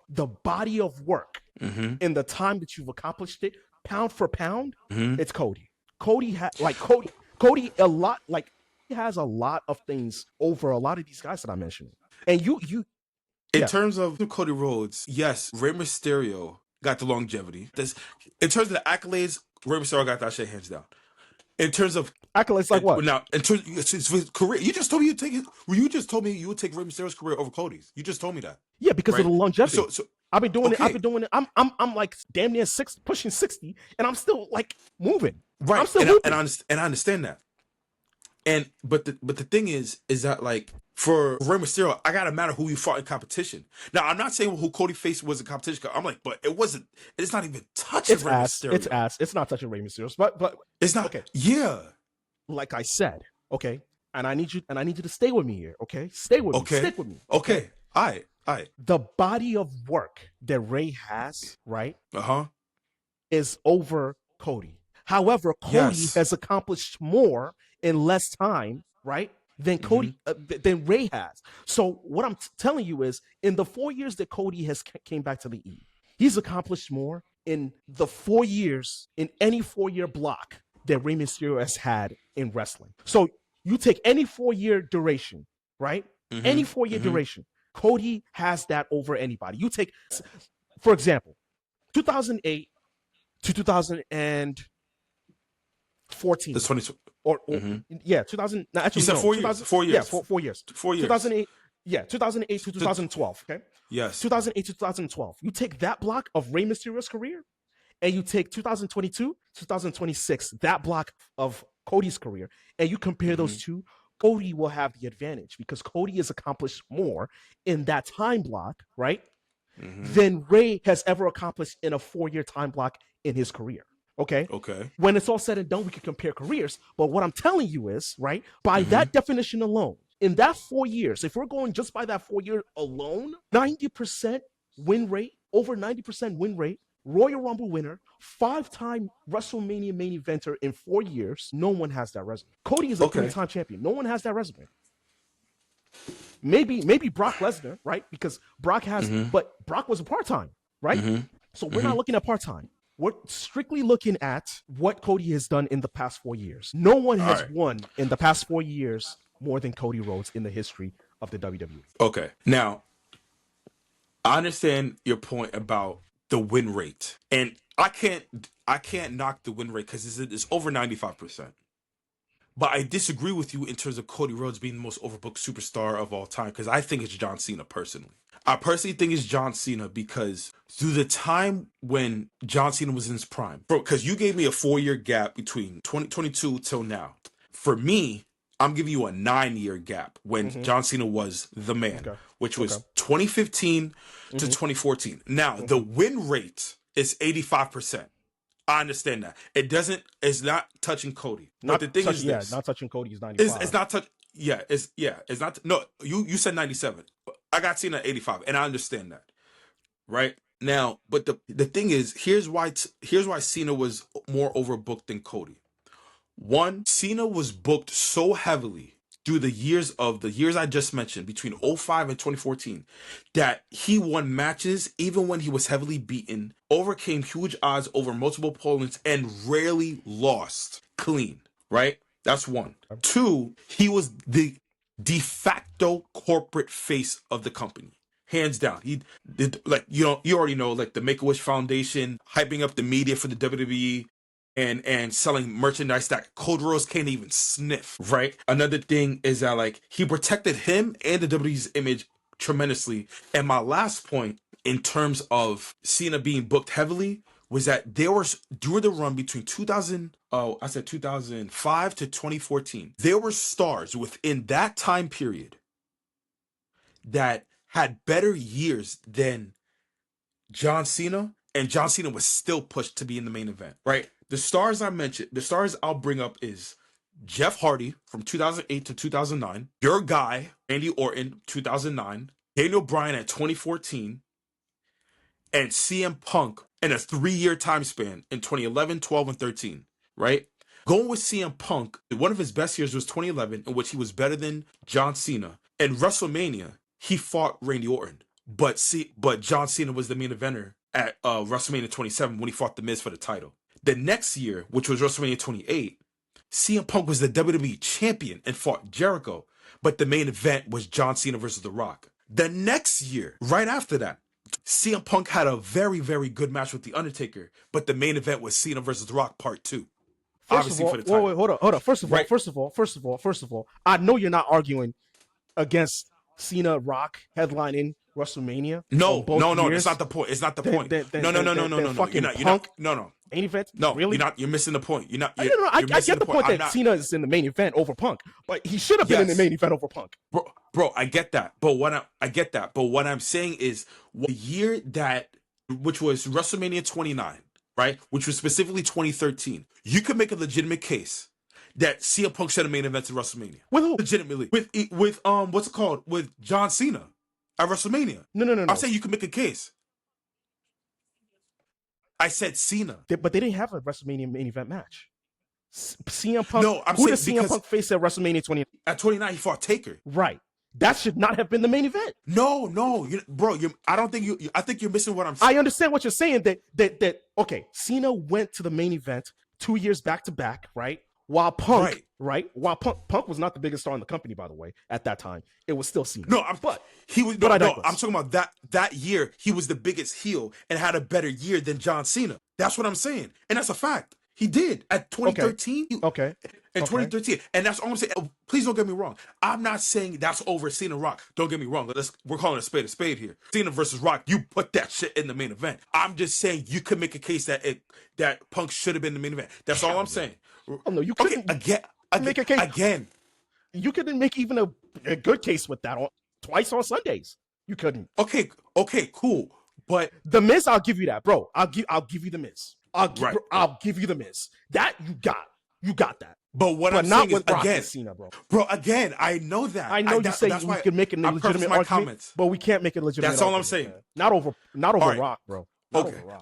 the body of work in the time that you've accomplished it, pound for pound, it's Cody. Cody a lot like. He has a lot of things over a lot of these guys that I mentioned. And in terms of Cody Rhodes, yes, Rey Mysterio got the longevity. In terms of the accolades, Rey Mysterio got that shit hands down. In terms of accolades, like what? Now, in terms of his career, you just told me you would take Rey Mysterio's career over Cody's. You just told me that. Yeah, because of the longevity. So I've been doing it. I'm like damn near pushing 60, and I'm still like moving. Right. I'm still moving. And I understand that. But the thing is that like for Rey Mysterio, I gotta matter who you fought in competition. Now I'm not saying who Cody faced was a competition. I'm like, but it wasn't. It's not even touching Rey Mysterio. It's ass. It's not touching Rey Mysterio. But it's not. Okay. Yeah. Like I said, okay, and I need you to stay with me here. Okay, stay with me. Stick with me. Okay. All right. The body of work that Rey has, right? Is over Cody. However, Cody has accomplished more in less time, right, than Cody than Ray has. So what I'm telling you is, in the 4 years that Cody has came back to the E, he's accomplished more in the 4 years, in any 4-year block that Rey Mysterio has had in wrestling. So you take any 4-year duration, right? Any 4-year duration, Cody has that over anybody. You take, for example, 2008 to 2014. That's 20. Or 2000. No, actually, you said 4 years. 4 years. Yeah, 4 years. 4 years. 2008. Yeah, 2008 to 2012. Okay. Yes. 2008 to 2012. You take that block of Rey Mysterio's career, and you take 2022, 2026, that block of Cody's career, and you compare those two. Cody will have the advantage because Cody has accomplished more in that time block, right, than Rey has ever accomplished in a 4-year time block in his career. Okay. When it's all said and done, we can compare careers. But what I'm telling you is, right, by that definition alone, in that 4 years, if we're going just by that 4 year alone, 90% win rate, over 90% win rate, Royal Rumble winner, 5-time WrestleMania main eventer in 4 years. No one has that resume. Cody is a 3-time champion. No one has that resume. Maybe Brock Lesnar, right? Because Brock has, but Brock was a part-time, right? So we're not looking at part-time. We're strictly looking at what Cody has done in the past 4 years. No one has won in the past 4 years more than Cody Rhodes in the history of the WWE. Okay. Now, I understand your point about the win rate, and I can't knock the win rate because it's over 95%. But I disagree with you in terms of Cody Rhodes being the most overbooked superstar of all time, because I think it's John Cena personally. I personally think it's John Cena because through the time when John Cena was in his prime, bro, because you gave me a 4-year gap between 2022 till now. For me, I'm giving you a 9-year gap when John Cena was the man, which was 2015 to 2014. Now, the win rate is 85%. I understand that. It's not touching Cody. But the thing is this. Yeah, not touching Cody is 95. It's not touch. It's not. No, you said 97. I got Cena at 85, and I understand that. Right now, but the thing is, here's why Cena was more overbooked than Cody. One, Cena was booked so heavily through the years I just mentioned, between 05 and 2014, that he won matches even when he was heavily beaten, overcame huge odds over multiple opponents, and rarely lost clean, right? That's one. Two, he was the de facto corporate face of the company. Hands down. He did, like, you already know, like the Make-A-Wish Foundation, hyping up the media for the WWE, and selling merchandise that Cody Rhodes can't even sniff, right? Another thing is that, like, he protected him and the WWE's image tremendously. And my last point in terms of Cena being booked heavily was that there was, during the run between 2005 to 2014, there were stars within that time period that had better years than John Cena, and John Cena was still pushed to be in the main event, right? The stars I mentioned, the stars I'll bring up is Jeff Hardy from 2008 to 2009, your guy, Randy Orton, 2009, Daniel Bryan at 2014, and CM Punk in a 3-year time span in 2011, 12, and 13, right? Going with CM Punk, one of his best years was 2011, in which he was better than John Cena. In WrestleMania, he fought Randy Orton, but John Cena was the main eventer at WrestleMania 27 when he fought The Miz for the title. The next year, which was WrestleMania 28, CM Punk was the WWE champion and fought Jericho, but the main event was John Cena versus The Rock. The next year, right after that, CM Punk had a very, very good match with The Undertaker, but the main event was Cena versus The Rock Part 2. First of all, wait, hold on. First of all, I know you're not arguing against Cena Rock headlining WrestleMania. No, that's not the point. It's not the point. No. Fucking Punk. Main event? No, really? You're missing the point. You're not. I get the point that Cena is in the main event over Punk, but he should have been in the main event over Punk. Bro, I get that. But what I'm saying is, the year which was WrestleMania 29, right? Which was specifically 2013. You could make a legitimate case that CM Punk should have main event to WrestleMania. With who? Legitimately. With what's it called? With John Cena at WrestleMania. No. I'm saying you can make a case. I said Cena. But they didn't have a WrestleMania main event match. CM Punk. No, I'm who saying did CM Punk face at WrestleMania 29? At 29, he fought Taker. Right. That should not have been the main event. No, I don't think I think you're missing what I'm saying. I understand what you're saying. That okay, Cena went to the main event 2 years back to back, right? While Punk, While Punk was not the biggest star in the company, by the way, at that time. It was still Cena. I'm talking about that year, he was the biggest heel and had a better year than John Cena. That's what I'm saying. And that's a fact. He did at 2013. Okay. In 2013. And that's all I'm saying. Please don't get me wrong. I'm not saying that's over Cena Rock. Don't get me wrong. We're calling a spade here. Cena versus Rock, you put that shit in the main event. I'm just saying you could make a case that Punk should have been the main event. That's all I'm saying. Oh, no, you couldn't. Make a case. Again. You couldn't make even a good case with that twice on Sundays. You couldn't. Okay, cool. But The Miz, I'll give you that, bro. I'll give you The Miz. I'll give you The Miz. That you got that. But what I'm saying is, again, Cena, bro, again, I know that. I know you say you can make a legitimate argument, comments. But we can't make a legitimate That's all argument, I'm saying. Man. Not over right. Rock, bro.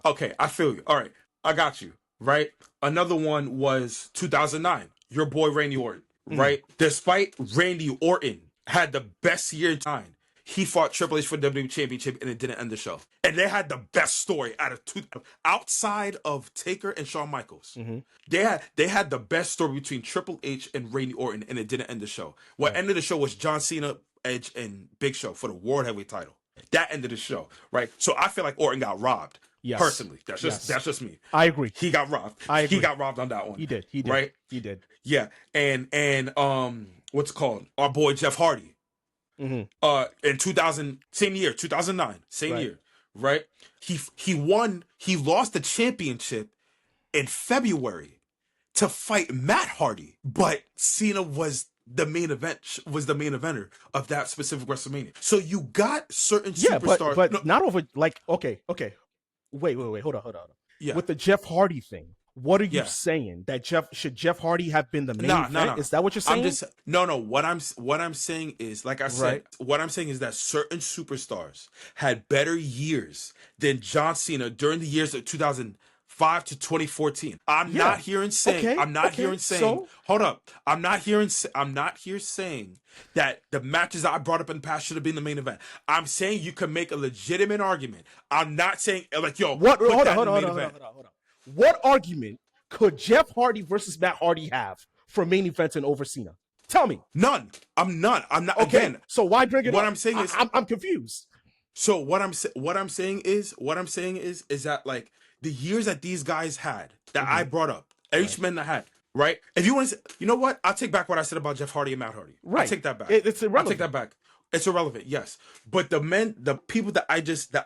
Okay, I feel you. All right, I got you. Right. Another one was 2009. Your boy Randy Orton. Right. Despite Randy Orton had the best year in time, he fought Triple H for the WWE Championship and it didn't end the show. And they had the best story outside of Taker and Shawn Michaels. They had the best story between Triple H and Randy Orton and it didn't end the show. What ended the show was John Cena, Edge, and Big Show for the World Heavyweight title. That ended the show, right? So I feel like Orton got robbed. Yes. Personally, that's Yes. just me. I agree. He got robbed. I agree. He got robbed on that one. He did. He did. Right? He did. Yeah. And what's it called? Our boy Jeff Hardy. Mm-hmm. In 2000, same year, 2009, same Right. year, right? He won. He lost the championship in February to fight Matt Hardy, but Cena was the main eventer of that specific WrestleMania. So you got certain superstars, but not over. Like, okay. Wait. Hold on. Yeah. With the Jeff Hardy thing, what are you Yeah. saying? That Jeff Hardy have been the main event? No. Is that what you're saying? No. What I'm saying is, like I said, Right. what I'm saying is that certain superstars had better years than John Cena during the years of 2005 to 2014. I'm not here saying. So? Hold up. I'm not here saying that the matches I brought up in the past should have been the main event. I'm saying you can make a legitimate argument. I'm not saying like, yo, Hold on. What argument could Jeff Hardy versus Matt Hardy have for main events and over Cena? Tell me. None. I'm not. Okay. Again. So why bring it what up? I'm saying is, I'm confused. So what I'm saying is that like the years that these guys had that I brought up, each man that had, right? If you want to, you know what? I'll take back what I said about Jeff Hardy and Matt Hardy. Right. I'll take that back. It's irrelevant. I'll take that back. It's irrelevant, yes. But the people that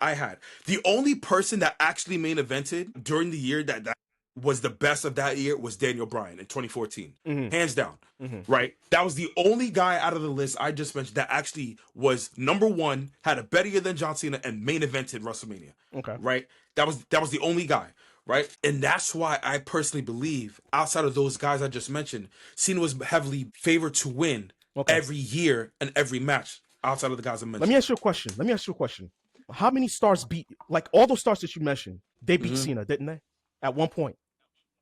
I had, the only person that actually main evented during the year that was the best of that year was Daniel Bryan in 2014. Hands down. Right? That was the only guy out of the list I just mentioned that actually was number one, had a better year than John Cena, and main evented WrestleMania. Okay. Right? That was the only guy. Right? And that's why I personally believe, outside of those guys I just mentioned, Cena was heavily favored to win every year and every match outside of the guys I mentioned. Let me ask you a question. How many stars beat, like all those stars that you mentioned, they beat Cena, didn't they? At one point.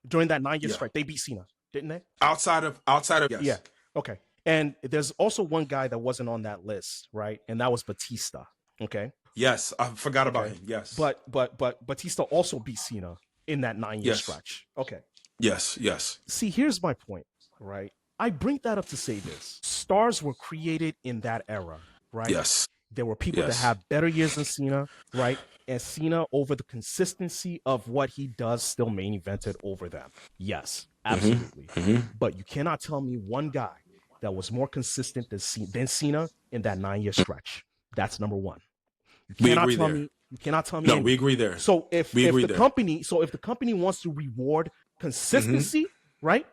During that 9-year strike, they beat Cena, didn't they? Outside of yes. Yeah. Okay. And there's also one guy that wasn't on that list, right? And that was Batista. Okay. Yes, I forgot about him. Yes. But Batista also beat Cena in that 9-year stretch. Okay. Yes. See, here's my point, right? I bring that up to say this. Stars were created in that era, right? Yes. There were people that have better years than Cena, right? And Cena, over the consistency of what he does, still main evented over them. Yes, absolutely. But you cannot tell me one guy that was more consistent than Cena in that 9-year stretch. That's number one. You cannot tell me. No, we agree there. So if the company wants to reward consistency, right?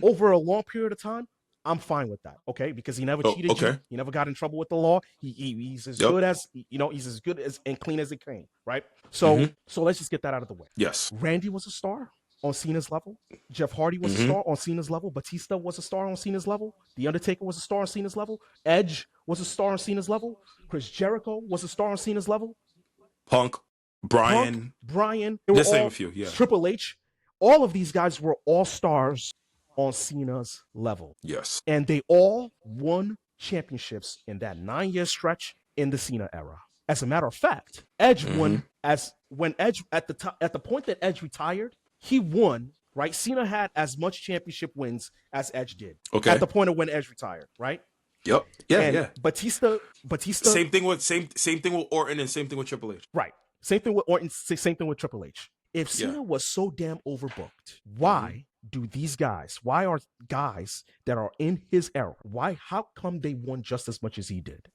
Over a long period of time, I'm fine with that, okay? Because he never cheated you. He never got in trouble with the law. He's as good as, he's as good as and clean as it came, right? So let's just get that out of the way. Yes. Randy was a star on Cena's level. Jeff Hardy was a star on Cena's level. Batista was a star on Cena's level. The Undertaker was a star on Cena's level. Edge was a star on Cena's level. Chris Jericho was a star on Cena's level. Punk, Brian. Just name a few, yeah. Triple H. All of these guys were all stars on Cena's level. Yes. And they all won championships in that 9-year stretch in the Cena era. As a matter of fact, Edge won at the point that Edge retired, he won, right? Cena had as much championship wins as Edge did. Okay. At the point of when Edge retired, right? Yep. Yeah, and Batista. Same thing with Orton and same thing with Triple H. Right. Same thing with Orton, same thing with Triple H. If Cena was so damn overbooked, why are guys that are in his era, how come they won just as much as he did?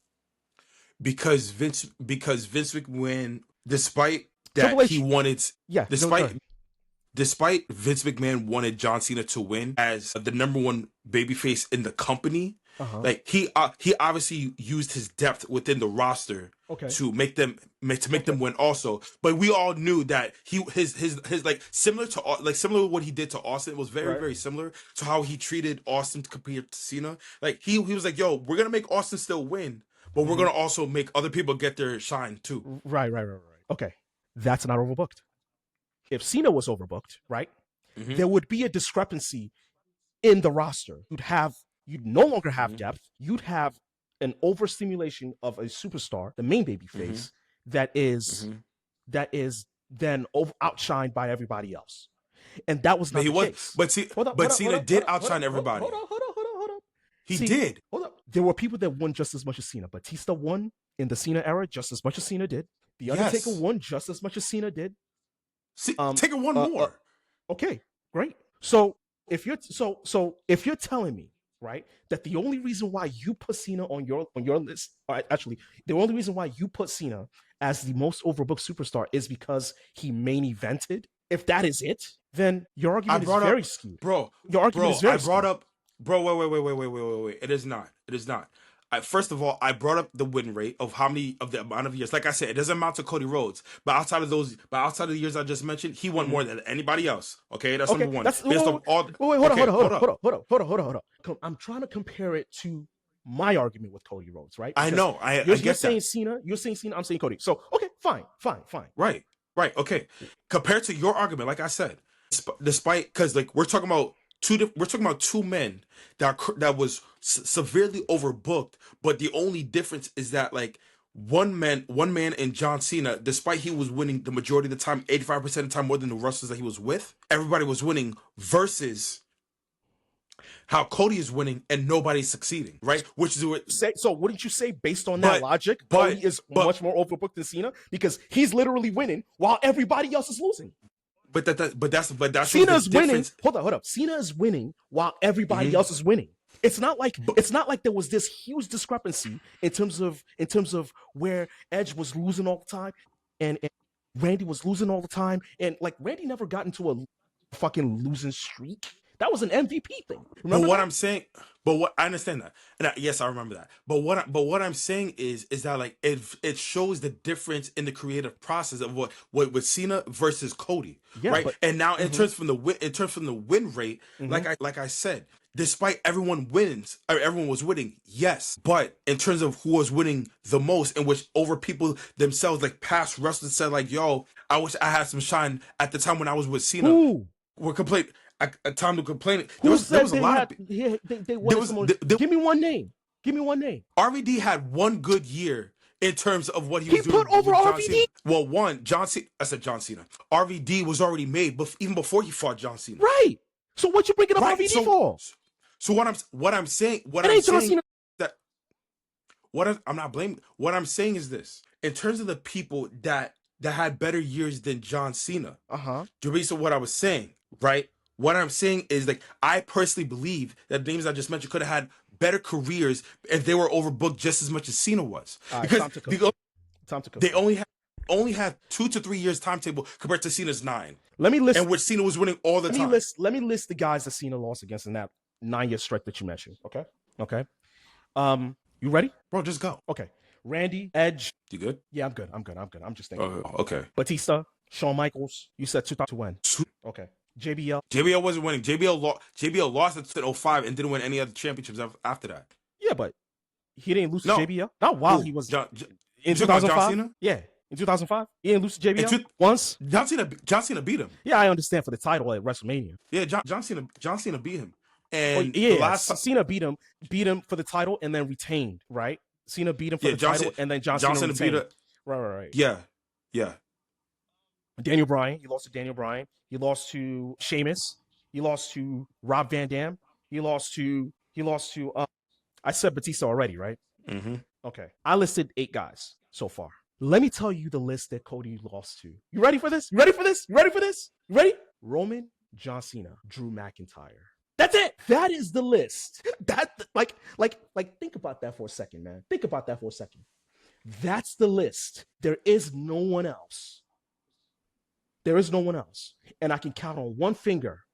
Because Vince McMahon, despite that he wanted, despite Vince McMahon wanted John Cena to win as the number one babyface in the company, like he obviously used his depth within the roster to make them win also. But we all knew that his like similar to what he did to Austin, it was very very similar to how he treated Austin compared to Cena. Like he was like, yo, we're gonna make Austin still win, but we're gonna also make other people get their shine too. Right. Okay, that's not overbooked. If Cena was overbooked, right, there would be a discrepancy in the roster. You'd no longer have depth. You'd have an overstimulation of a superstar, the main babyface, that is then outshined by everybody else. And that was not the case. But Cena did outshine everybody. Hold on. He did. Hold up. There were people that won just as much as Cena. Batista won in the Cena era just as much as Cena did. The Undertaker won just as much as Cena did. Taker won more. Okay, great. So if you're telling me, right, that the only reason why you put Cena on your list, actually, the only reason why you put Cena as the most overbooked superstar is because he main evented, if that is it, then your argument is very skewed. Bro, your argument is very skewed. Wait. It is not. First of all, I brought up the win rate of the amount of years. Like I said, it doesn't amount to Cody Rhodes, but outside of the years I just mentioned, he won more than anybody else. Okay, that's number one. Hold on. I'm trying to compare it to my argument with Cody Rhodes, right? Because I know. You're saying Cena. I'm saying Cody. So okay, fine. Right. Okay. Compared to your argument, like I said, despite because like we're talking about two men that was severely overbooked, but the only difference is that like one man in John Cena, despite he was winning the majority of the time, 85% of the time more than the wrestlers that he was with, everybody was winning, versus how Cody is winning and nobody's succeeding, right? Which is what so wouldn't you say, based on that logic, Cody is much more overbooked than Cena because he's literally winning while everybody else is losing? But that's Cena's winning. Hold up. Cena is winning while everybody else is winning. It's not like there was this huge discrepancy in terms of where Edge was losing all the time and Randy was losing all the time, and like Randy never got into a fucking losing streak. That was an MVP thing. Remember what I'm saying, I understand that, and yes, I remember that. But what I'm saying is that like it shows the difference in the creative process of what with Cena versus Cody, right? And now in terms from the win rate, like I said, despite everyone was winning, yes, but in terms of who was winning the most, in which over people themselves, like past wrestlers said, like, yo, I wish I had some shine at the time when I was with Cena. Ooh. We're complete. A time to complain. There was a lot. Give me one name. RVD had one good year in terms of what he was doing. He put over RVD? Well, John Cena. I said John Cena. RVD was already made, but even before he fought John Cena. Right. So what you bringing up RVD for? So what I'm saying I'm not blaming. What I'm saying is this: in terms of the people that had better years than John Cena. The reason what I was saying, right? What I'm saying is, like, I personally believe that the names I just mentioned could have had better careers if they were overbooked just as much as Cena was. Because they only have 2 to 3 years timetable compared to Cena's 9. Let me list, and which Cena was winning all the time. Let me list the guys that Cena lost against in that 9-year stretch that you mentioned. Okay. You ready? Bro, just go. Okay. Randy, Edge. You good? Yeah, I'm good. I'm just thinking. Okay. Batista, Shawn Michaels. You said 2000 to win. Okay. JBL wasn't winning. JBL lost it to 05 and didn't win any other championships after that. Yeah, but he didn't lose to JBL. Not while he was in 2005. Yeah, in 2005, he didn't lose to JBL once. John Cena beat him. Yeah, I understand, for the title at WrestleMania. Yeah, John Cena beat him. And Cena beat him for the title and then retained. Right? Cena beat him for the title and then John Cena retained. Beat Right. Yeah. Daniel Bryan. He lost to Daniel Bryan. He lost to Sheamus. He lost to Rob Van Dam. He lost to I said Batista already, right? Mm-hmm. Okay. I listed 8 guys so far. Let me tell you the list that Cody lost to. You ready for this? You ready? Roman, John Cena, Drew McIntyre. That's it. That is the list. That like think about that for a second, man. Think about that for a second. That's the list. There is no one else. And I can count on one finger.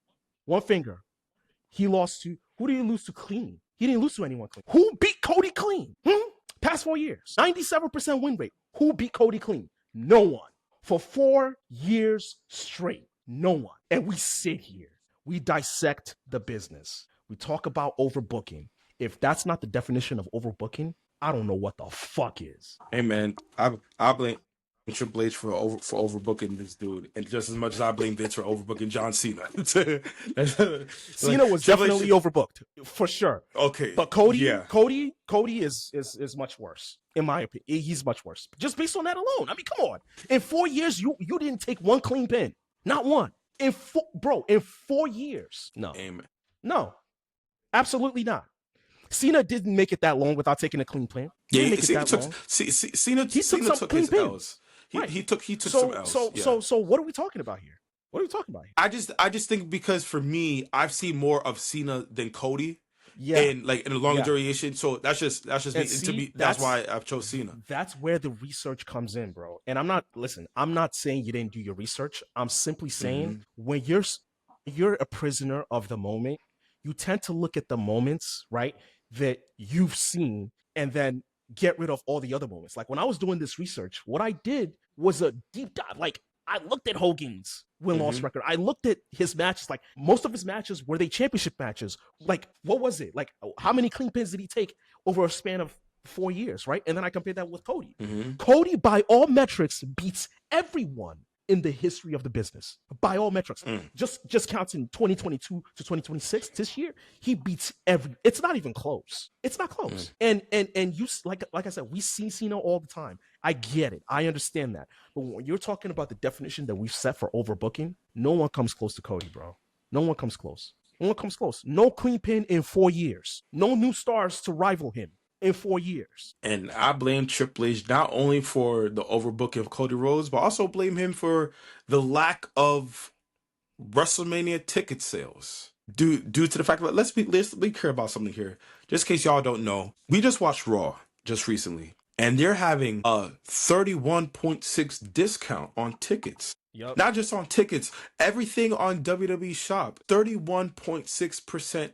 He lost to, who did he lose to clean? He didn't lose to anyone clean. Who beat Cody clean? Past 4 years. 97% win rate. Who beat Cody clean? No one. For 4 years straight. No one. And we sit here. We dissect the business. We talk about overbooking. If that's not the definition of overbooking, I don't know what the fuck is. Hey man, I blame Triple H for overbooking this dude, and just as much as I blame Vince for overbooking John Cena. Cena was definitely overbooked for sure. Okay, but Cody is much worse in my opinion. He's much worse just based on that alone. I mean, come on. In 4 years, you didn't take one clean pin, not one. In 4 years, no, Amen. No, absolutely not. Cena didn't make it that long without taking a clean pin. He didn't make it that long. Cena took his L's. Right. He took some L's. So what are we talking about here? What are we talking about here? I just think because for me, I've seen more of Cena than Cody. Yeah. In a longer duration. So that's just me. And to me, that's why I've chose Cena. That's where the research comes in, bro. And I'm not saying you didn't do your research. I'm simply saying when you're a prisoner of the moment, you tend to look at the moments, right, that you've seen and then get rid of all the other moments. Like when I was doing this research, what I did was a deep dive. Like I looked at Hogan's win-loss record. I looked at his matches. Like most of his matches were they championship matches. Like what was it? Like how many clean pins did he take over a span of 4 years, right? And then I compared that with Cody. Cody, by all metrics, beats everyone in the history of the business. By all metrics. Just counting 2022 to 2026, this year, he beats it's not even close. It's not close. And you like I said, we see Cena all the time. I get it. I understand that. But when you're talking about the definition that we've set for overbooking, no one comes close to Cody, bro. No one comes close. No one comes close. No clean pin in 4 years. No new stars to rival him in 4 years. And I blame Triple H not only for the overbooking of Cody Rhodes, but also blame him for the lack of WrestleMania ticket sales. Due to the fact that let's be clear about something here. Just in case y'all don't know, we just watched Raw just recently, and they're having a 31.6 discount on tickets. Yep. Not just on tickets, everything on WWE Shop, 31.6%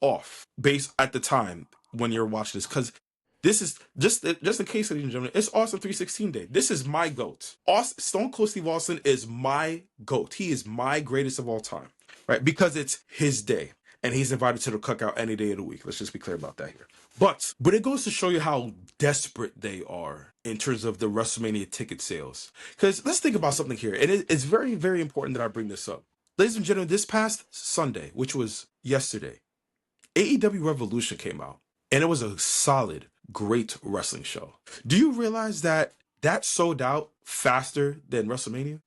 off based at the time when you're watching this, because this is just in case, ladies and gentlemen, it's Austin 316 Day. This is my GOAT. Stone Cold Steve Austin is my GOAT. He is my greatest of all time, right? Because it's his day, and he's invited to the cookout any day of the week. Let's just be clear about that here. But it goes to show you how desperate they are in terms of the WrestleMania ticket sales. Because let's think about something here, and it's very, very important that I bring this up. Ladies and gentlemen, this past Sunday, which was yesterday, AEW Revolution came out. And it was a solid, great wrestling show. Do you realize that sold out faster than WrestleMania?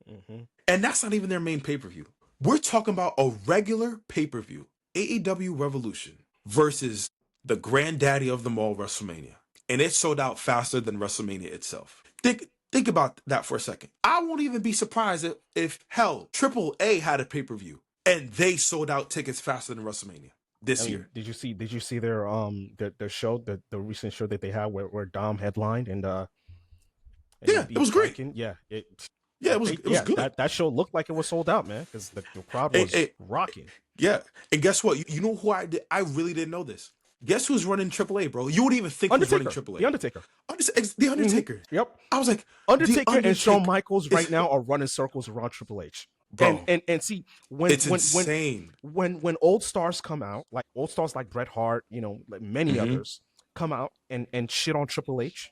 And that's not even their main pay-per-view. We're talking about a regular pay-per-view, AEW Revolution, versus the granddaddy of them all, WrestleMania. And it sold out faster than WrestleMania itself. Think about that for a second. I won't even be surprised if hell, Triple A had a pay-per-view and they sold out tickets faster than WrestleMania. This year. Did you see their show, the recent show that they had where Dom headlined and it was great. It was good. That show looked like it was sold out, man, because the crowd was rocking. Yeah, and guess what? You know who I really didn't know this. Guess who's running AAA, bro? You wouldn't even think who's running AAA. The Undertaker. The Undertaker. Yep. I was like, Undertaker and Shawn Michaels right now are running circles around Triple H. Bro, and see when it's insane. When old stars come out, like old stars like Bret Hart, like many others come out and shit on Triple H,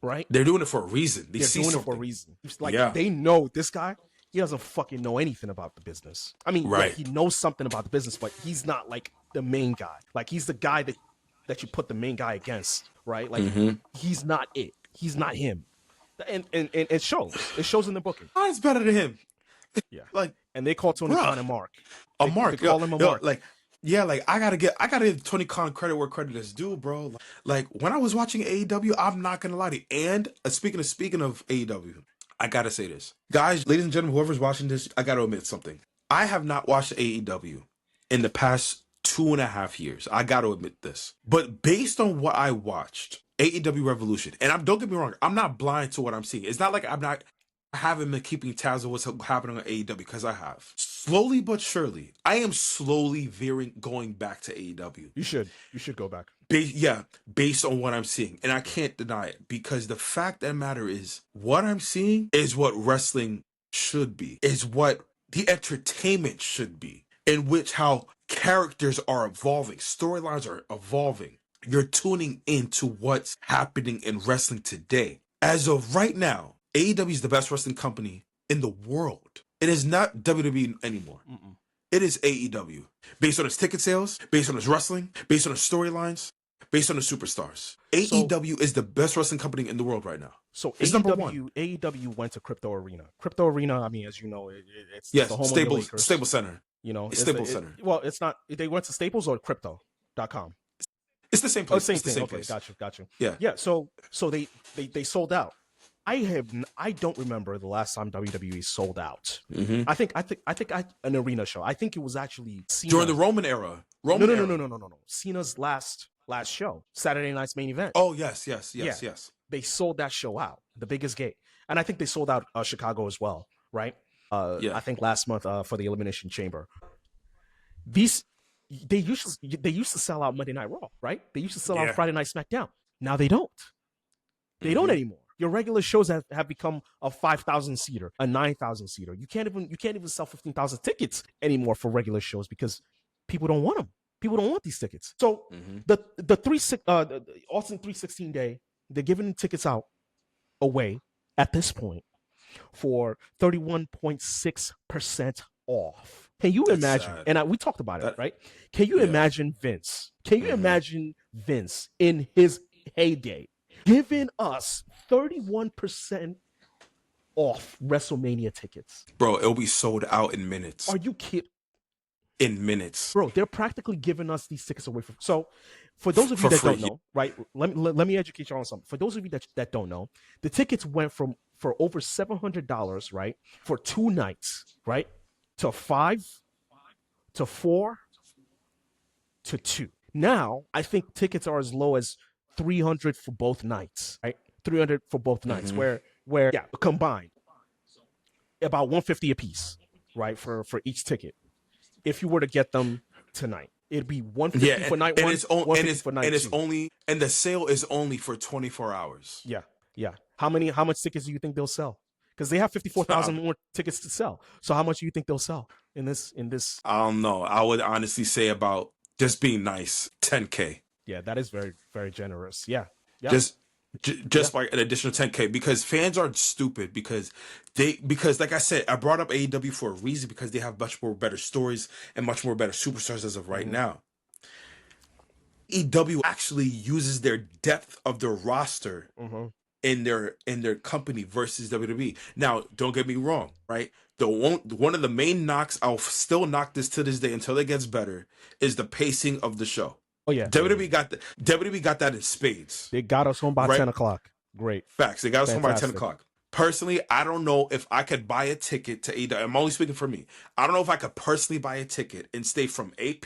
right? They're doing it for a reason. They're doing it for a reason. It's like they know this guy. He doesn't fucking know anything about the business. I mean, right. He knows something about the business, but he's not like the main guy. Like he's the guy that you put the main guy against, right? Like he's not it. He's not him. And it shows. It shows in the booking. It's better than him. Yeah, like, and they call Tony Khan a Mark. They call him a Mark. Like, I gotta give Tony Khan credit where credit is due, bro. Like when I was watching AEW, I'm not gonna lie to you. And speaking of AEW, I gotta say this, guys, ladies and gentlemen, whoever's watching this, I gotta admit something. I have not watched AEW in the past 2.5 years. I gotta admit this, but based on what I watched, AEW Revolution, and don't get me wrong, I'm not blind to what I'm seeing. It's not like I haven't been keeping tabs of what's happening on AEW, because I have. Slowly but surely, I am slowly going back to AEW. You should go back. Based on what I'm seeing. And I can't deny it, because the fact of the matter is, what I'm seeing is what wrestling should be, is what the entertainment should be, in which how characters are evolving, storylines are evolving. You're tuning into what's happening in wrestling today. As of right now, AEW is the best wrestling company in the world. It is not WWE anymore. It is AEW. Based on its ticket sales, based on its wrestling, based on its storylines, based on the superstars. AEW is the best wrestling company in the world right now. So it's number one. AEW went to Crypto Arena. Crypto Arena, I mean, as you know, it's the home of the Lakers. Staples Center. You know, Staples Center. Well, it's not. They went to Staples or Crypto.com. It's the same Oh, place. same It's the thing. same Okay, place. got you. Yeah. Yeah. So they sold out. I don't remember the last time WWE sold out. Mm-hmm. I think an arena show. I think it was actually Cena. During the Roman era. No. Cena's last show, Saturday Night's Main Event. Oh, yes. Yeah. They sold that show out, the biggest gate, and I think they sold out Chicago as well, right? Yeah. I think last month for the Elimination Chamber. These they used to sell out Monday Night Raw, right? They used to sell out Friday Night SmackDown. Now they don't. They don't anymore. Your regular shows have become a 5,000 seater, a 9,000 seater. You can't even sell 15,000 tickets anymore for regular shows because people don't want them. People don't want these tickets. So the Austin 316 day, they're giving tickets out away at this point for 31.6% off. Can you imagine? Sad. And we talked about it, right? Can you imagine Vince? Can you imagine Vince in his heyday giving us 31% off WrestleMania tickets? Bro, it'll be sold out in minutes. Are you kidding? In minutes. Bro, they're practically giving us these tickets away for. So, for those of you that don't know, right? Let me educate you on something. For those of you that don't know, the tickets went for over $700, right, for 2 nights, right, to 5, to 4, to 2. Now, I think tickets are as low as 300 for both nights, right? 300 for both nights, where combined about 150 a piece, right, for each ticket. If you were to get them tonight, it'd be 150 for night one, 150 for night two. And the sale is only for 24 hours. Yeah. How much tickets do you think they'll sell? Because they have 54,000 more tickets to sell. So how much do you think they'll sell in this? I don't know. I would honestly say about, just being nice, 10K. Yeah, that is very, very generous. Yeah. Just like an additional 10K, because fans are stupid because like I said, I brought up AEW for a reason, because they have much more better stories and much more better superstars as of right now. AEW actually uses their depth of their roster in their company versus WWE. Now, don't get me wrong, right? One of the main knocks, I'll still knock this to this day until it gets better, is the pacing of the show. Oh yeah, WWE got that in spades. They got us home by 10 o'clock. Great facts. They got us home by 10 o'clock. Personally, I don't know if I could buy a ticket to AEW. I'm only speaking for me. I don't know if I could personally buy a ticket and stay from 8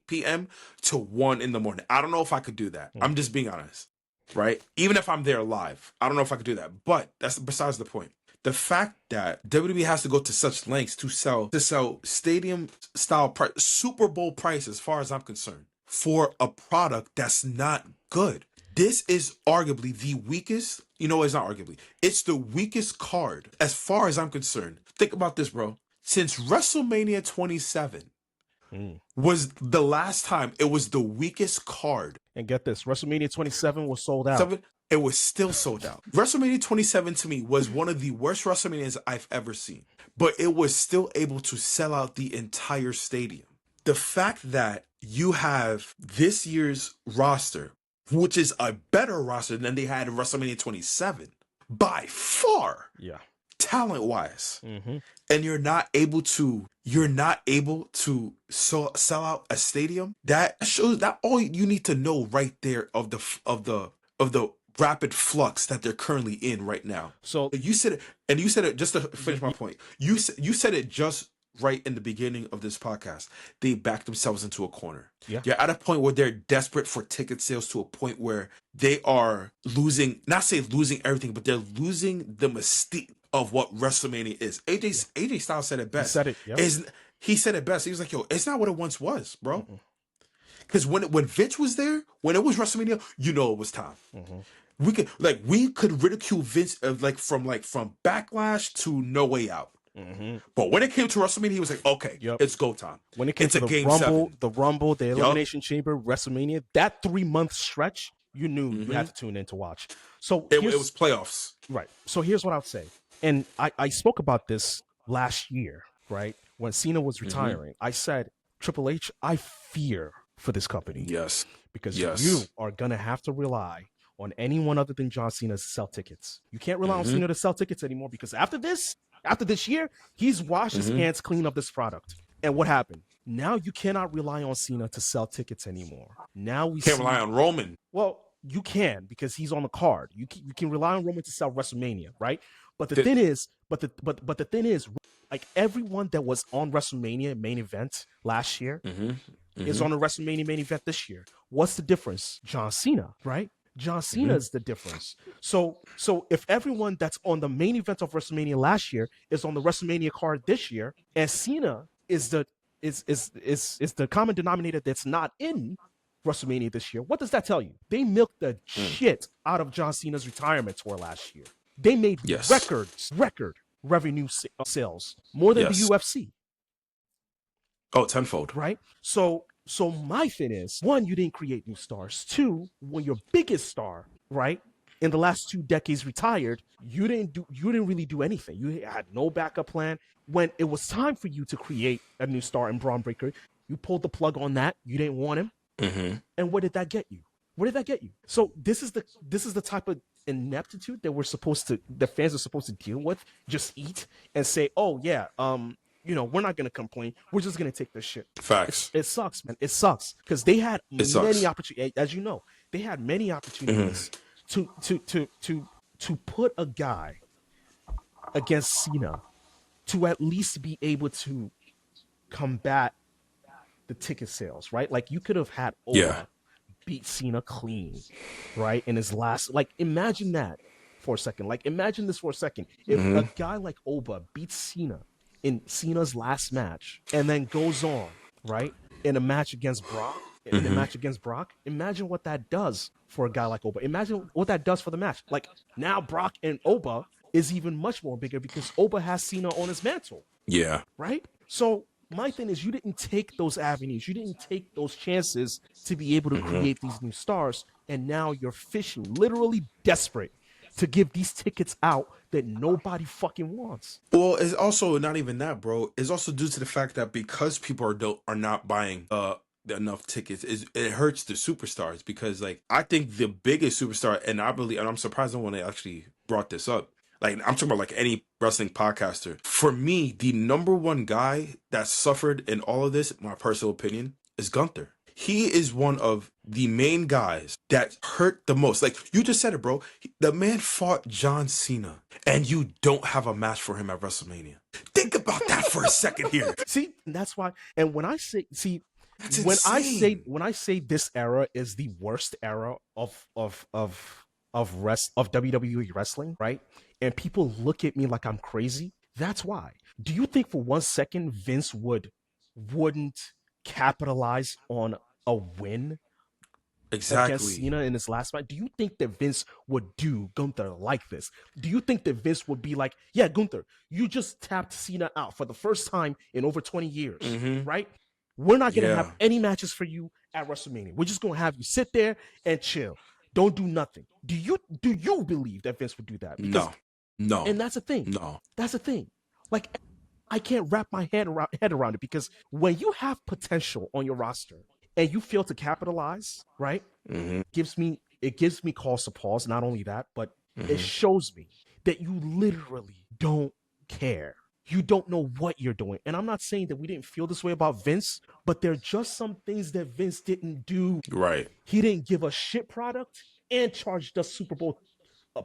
p.m. to 1 in the morning. I don't know if I could do that. I'm just being honest, right? Even if I'm there live, I don't know if I could do that. But that's besides the point. The fact that WWE has to go to such lengths to sell stadium style price, Super Bowl price, as far as I'm concerned, for a product that's not good. This is arguably the weakest. It's not arguably. It's the weakest card as far as I'm concerned. Think about this, bro. Since WrestleMania 27 was the last time it was the weakest card. And get this, WrestleMania 27 was sold out. It was still sold out. WrestleMania 27 to me was one of the worst WrestleManias I've ever seen. But it was still able to sell out the entire stadium. The fact that you have this year's roster, which is a better roster than they had in WrestleMania 27, by far, talent-wise, and you're not able to sell out a stadium, that shows that all you need to know right there of the rapid flux that they're currently in right now. So you said it just to finish my point. You said it just right in the beginning of this podcast. They backed themselves into a corner. Yeah. You're at a point where they're desperate for ticket sales, to a point where they are losing everything, but they're losing the mystique of what WrestleMania is. AJ Styles said it best. He said it best. He was like, yo, it's not what it once was, bro. Because when Vince was there, when it was WrestleMania, it was time. We could ridicule Vince from Backlash to No Way Out. But when it came to WrestleMania, he was like, okay, it's go time. When it came to the Rumble, the Elimination Chamber, WrestleMania, that 3-month stretch, you knew you had to tune in to watch. So it was playoffs. Right. So here's what I would say. And I spoke about this last year, right? When Cena was retiring. I said, Triple H, I fear for this company. Yes. Because you are going to have to rely on anyone other than John Cena to sell tickets. You can't rely on Cena to sell tickets anymore, because after this year, he's washed his hands clean of this product. And what happened? Now you cannot rely on Cena to sell tickets anymore. Now we Can't see. rely on Roman. Well, you can because he's on the card. You can rely on Roman to sell WrestleMania, right? But the The- thing is, but the thing is, like everyone that was on WrestleMania main event last year is on the WrestleMania main event this year. What's the difference? John Cena, right? John Cena is the difference. So if everyone that's on the main event of WrestleMania last year is on the WrestleMania card this year, and Cena is the common denominator that's not in WrestleMania this year, what does that tell you? They milked the shit out of John Cena's retirement tour last year. They made Yes. record revenue sales, more than the UFC. Oh, tenfold. Right? So my thing is, one, you didn't create new stars. Two, when your biggest star, right, in the last 2 decades retired, you didn't really do anything. You had no backup plan. When it was time for you to create a new star in Braun Breaker, you pulled the plug on that. You didn't want him. And where did that get you? Where did that get you? So this is the type of ineptitude that the fans are supposed to deal with. Just eat and say, oh yeah, we're not gonna complain. We're just gonna take this shit. Facts. It sucks, man. It sucks because they had many opportunities. As you know, they had many opportunities to put a guy against Cena to at least be able to combat the ticket sales, right? Like you could have had Oba beat Cena clean, right? In his last, like imagine that for a second. Like imagine this for a second. If a guy like Oba beats Cena in Cena's last match and then goes on, right, in a match against Brock, imagine what that does for a guy like Oba. Imagine what that does for the match. Like now Brock and Oba is even much more bigger because Oba has Cena on his mantle. Yeah. Right? So my thing is you didn't take those avenues. You didn't take those chances to be able to create these new stars. And now you're fishing, literally desperate to give these tickets out that nobody fucking wants. Well, it's also not even that, bro. It's also due to the fact that because people are not buying enough tickets, it hurts the superstars. Because like I think the biggest superstar, and I'm surprised no one actually brought this up. Like I'm talking about like any wrestling podcaster. For me, the number one guy that suffered in all of this, my personal opinion, is Gunther. He is one of the main guys that hurt the most. Like you just said it, bro. The man fought John Cena, and you don't have a match for him at WrestleMania. Think about that for a second here. See, that's why. And when I say, That's when insane. I say this era is the worst era of WWE wrestling, right? And people look at me like I'm crazy. That's why. Do you think for 1 second Vince wouldn't capitalize on a win Exactly. against Cena in his last fight? Do you think that Vince would do Gunther like this? Do you think that Vince would be like, yeah, Gunther, you just tapped Cena out for the first time in over 20 years, right? We're not going to have any matches for you at WrestleMania. We're just going to have you sit there and chill. Don't do nothing. Do you believe that Vince would do that? Because, no. And that's the thing. No. That's the thing. Like, I can't wrap my head around it because when you have potential on your roster and you fail to capitalize, right? It gives me cause to pause. Not only that, but it shows me that you literally don't care. You don't know what you're doing. And I'm not saying that we didn't feel this way about Vince, but there are just some things that Vince didn't do. Right. He didn't give a shit product and charged us Super Bowl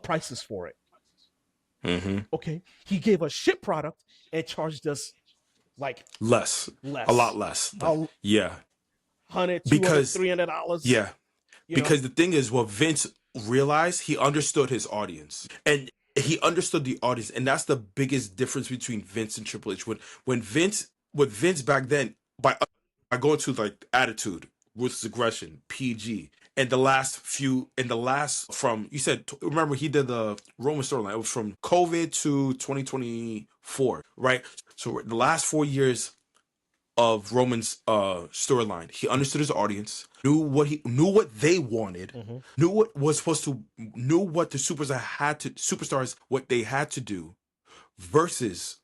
prices for it. Okay. He gave us shit product and charged us like less. A lot less. Yeah. $100, $200, because $300. Yeah. Because the thing is, what Vince realized, he understood his audience. And he understood the audience. And that's the biggest difference between Vince and Triple H. With Vince back then, by going to like attitude, ruthless aggression, PG, and from, you said, remember he did the Roman storyline. It was from COVID to 2024, right? So the last 4 years of Roman's storyline, he understood his audience, knew what they wanted, knew what the superstars what they had to do, versus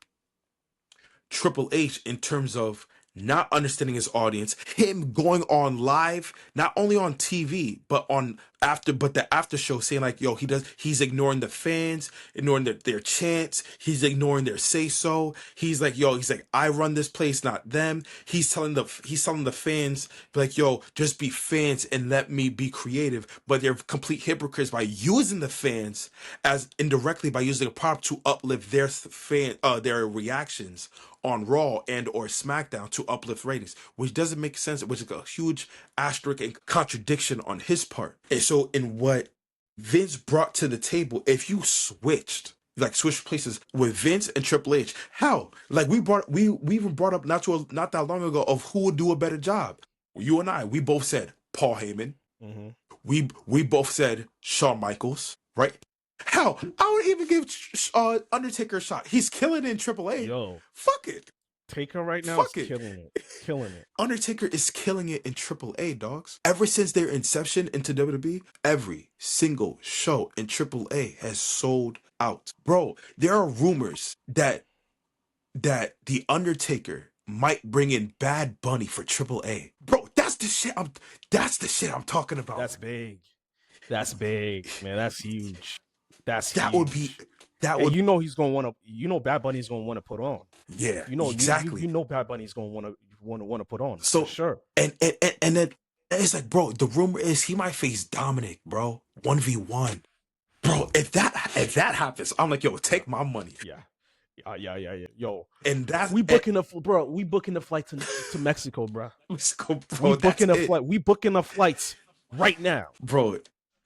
Triple H in terms of not understanding his audience, him going on live, not only on TV, but the after show saying like, yo, he's ignoring the fans, ignoring their chants, he's ignoring their say so. He's like, I run this place, not them. He's telling the fans, like, yo, just be fans and let me be creative. But they're complete hypocrites by using the fans as indirectly by using a prop to uplift their reactions on Raw and or SmackDown to uplift ratings, which doesn't make sense, which is a huge asterisk and contradiction on his part. And so in what Vince brought to the table, if you switch places with Vince and Triple H, hell, like we even brought up not that long ago of who would do a better job. You and I, we both said Paul Heyman. Mm-hmm. We both said Shawn Michaels, right? Hell, I would even give Undertaker a shot. He's killing it in Triple A. Yo, fuck it. Taker right now Fuck is it. killing it. Undertaker is killing it in Triple A, dogs. Ever since their inception into WWE, every single show in Triple A has sold out. Bro, there are rumors that the Undertaker might bring in Bad Bunny for Triple A. Bro, that's the shit I'm talking about. That's big. That's big, man. That's huge. That would be you know he's gonna want to. You know Bad Bunny's gonna want to put on. Yeah, you know exactly. You know Bad Bunny's gonna want to put on. So for sure. And then it's like, bro, the rumor is he might face Dominic, bro, 1v1. Bro, if that happens, I'm like, yo, take my money. Yeah. Yo, and that's we booking the flight to Mexico, bro. Mexico, bro. We booking the flights right now, bro.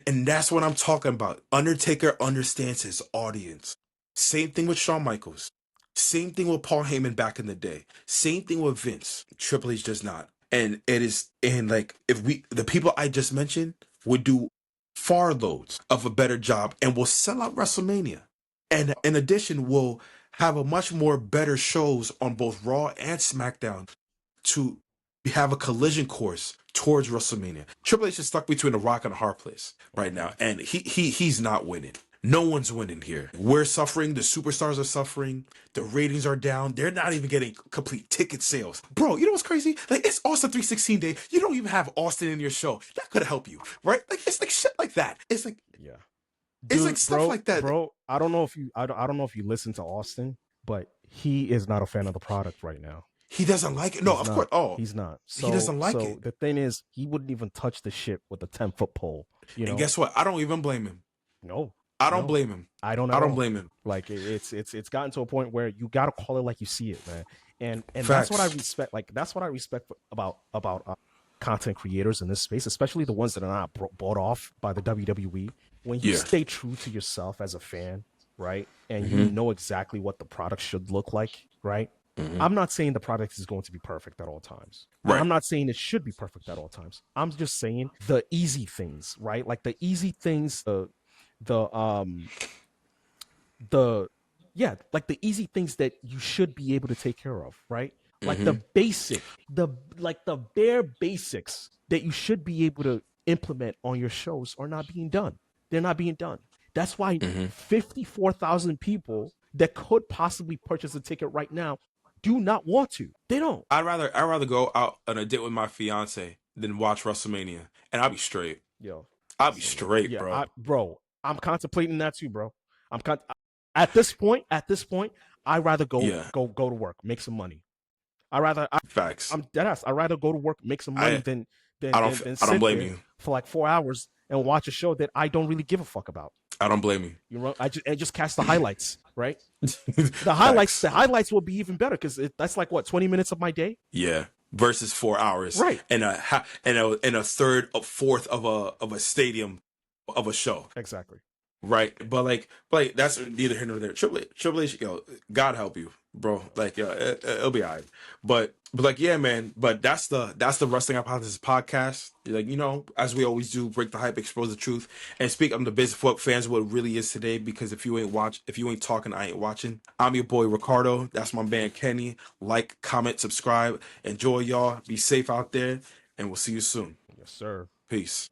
And that's what I'm talking about. Undertaker understands his audience. Same thing with Shawn Michaels. Same thing with Paul Heyman back in the day. Same thing with Vince. Triple H does not. And like, if the people I just mentioned would do far loads of a better job and will sell out WrestleMania. And in addition, will have a much more better shows on both Raw and SmackDown to have a collision course towards WrestleMania. Triple H is stuck between a rock and a hard place right now, and he's not winning. No one's winning here. We're suffering. The superstars are suffering. The ratings are down. They're not even getting complete ticket sales. Bro, you know what's crazy? Like, it's Austin 316 Day. You don't even have Austin in your show. That could help you, right? Like, it's like shit like that. It's like, yeah. Dude, it's like stuff like that. Bro, I don't know if you listen to Austin, but he is not a fan of the product right now. He doesn't like it. No, of course. Oh, he's not. He doesn't like it. The thing is, he wouldn't even touch the shit with a 10-foot pole. You know? And guess what? I don't even blame him. No. I don't blame him. I don't blame him. Like, it's gotten to a point where you gotta call it like you see it, man. And that's what I respect. Like, that's what I respect about content creators in this space, especially the ones that are not bought off by the WWE. When you stay true to yourself as a fan, right, and you know exactly what the product should look like, right. I'm not saying the product is going to be perfect at all times. Right. I'm not saying it should be perfect at all times. I'm just saying the easy things, right? Like the easy things, like the easy things that you should be able to take care of, right? Like the bare basics that you should be able to implement on your shows are not being done. They're not being done. That's why 54,000 people that could possibly purchase a ticket right now do not want to. They don't. I'd rather go out on a date with my fiance than watch WrestleMania, and I'll be straight. Yo, I'll be straight, bro. I'm contemplating that too, bro. At this point, I'd rather go to work, make some money. Facts. I'm dead ass. I'd rather go to work, make some money than I don't blame you for like 4 hours and watch a show that I don't really give a fuck about. I don't blame you. You know, I just catch the highlights, right? The highlights will be even better because that's like what 20 minutes of my day. Yeah, versus 4 hours, right? And a third, a fourth of a stadium of a show, exactly. Right, but like that's neither here nor there. Triple H, yo, God help you, bro. Like, yo, it'll be alright. But like, yeah, man. But that's the Wrestling Hypothesis podcast. Like, you know, as we always do, break the hype, expose the truth, and speak on the business for fans what it really is today. Because if you ain't talking, I ain't watching. I'm your boy Ricardo. That's my man Kenny. Like, comment, subscribe. Enjoy, y'all. Be safe out there, and we'll see you soon. Yes, sir. Peace.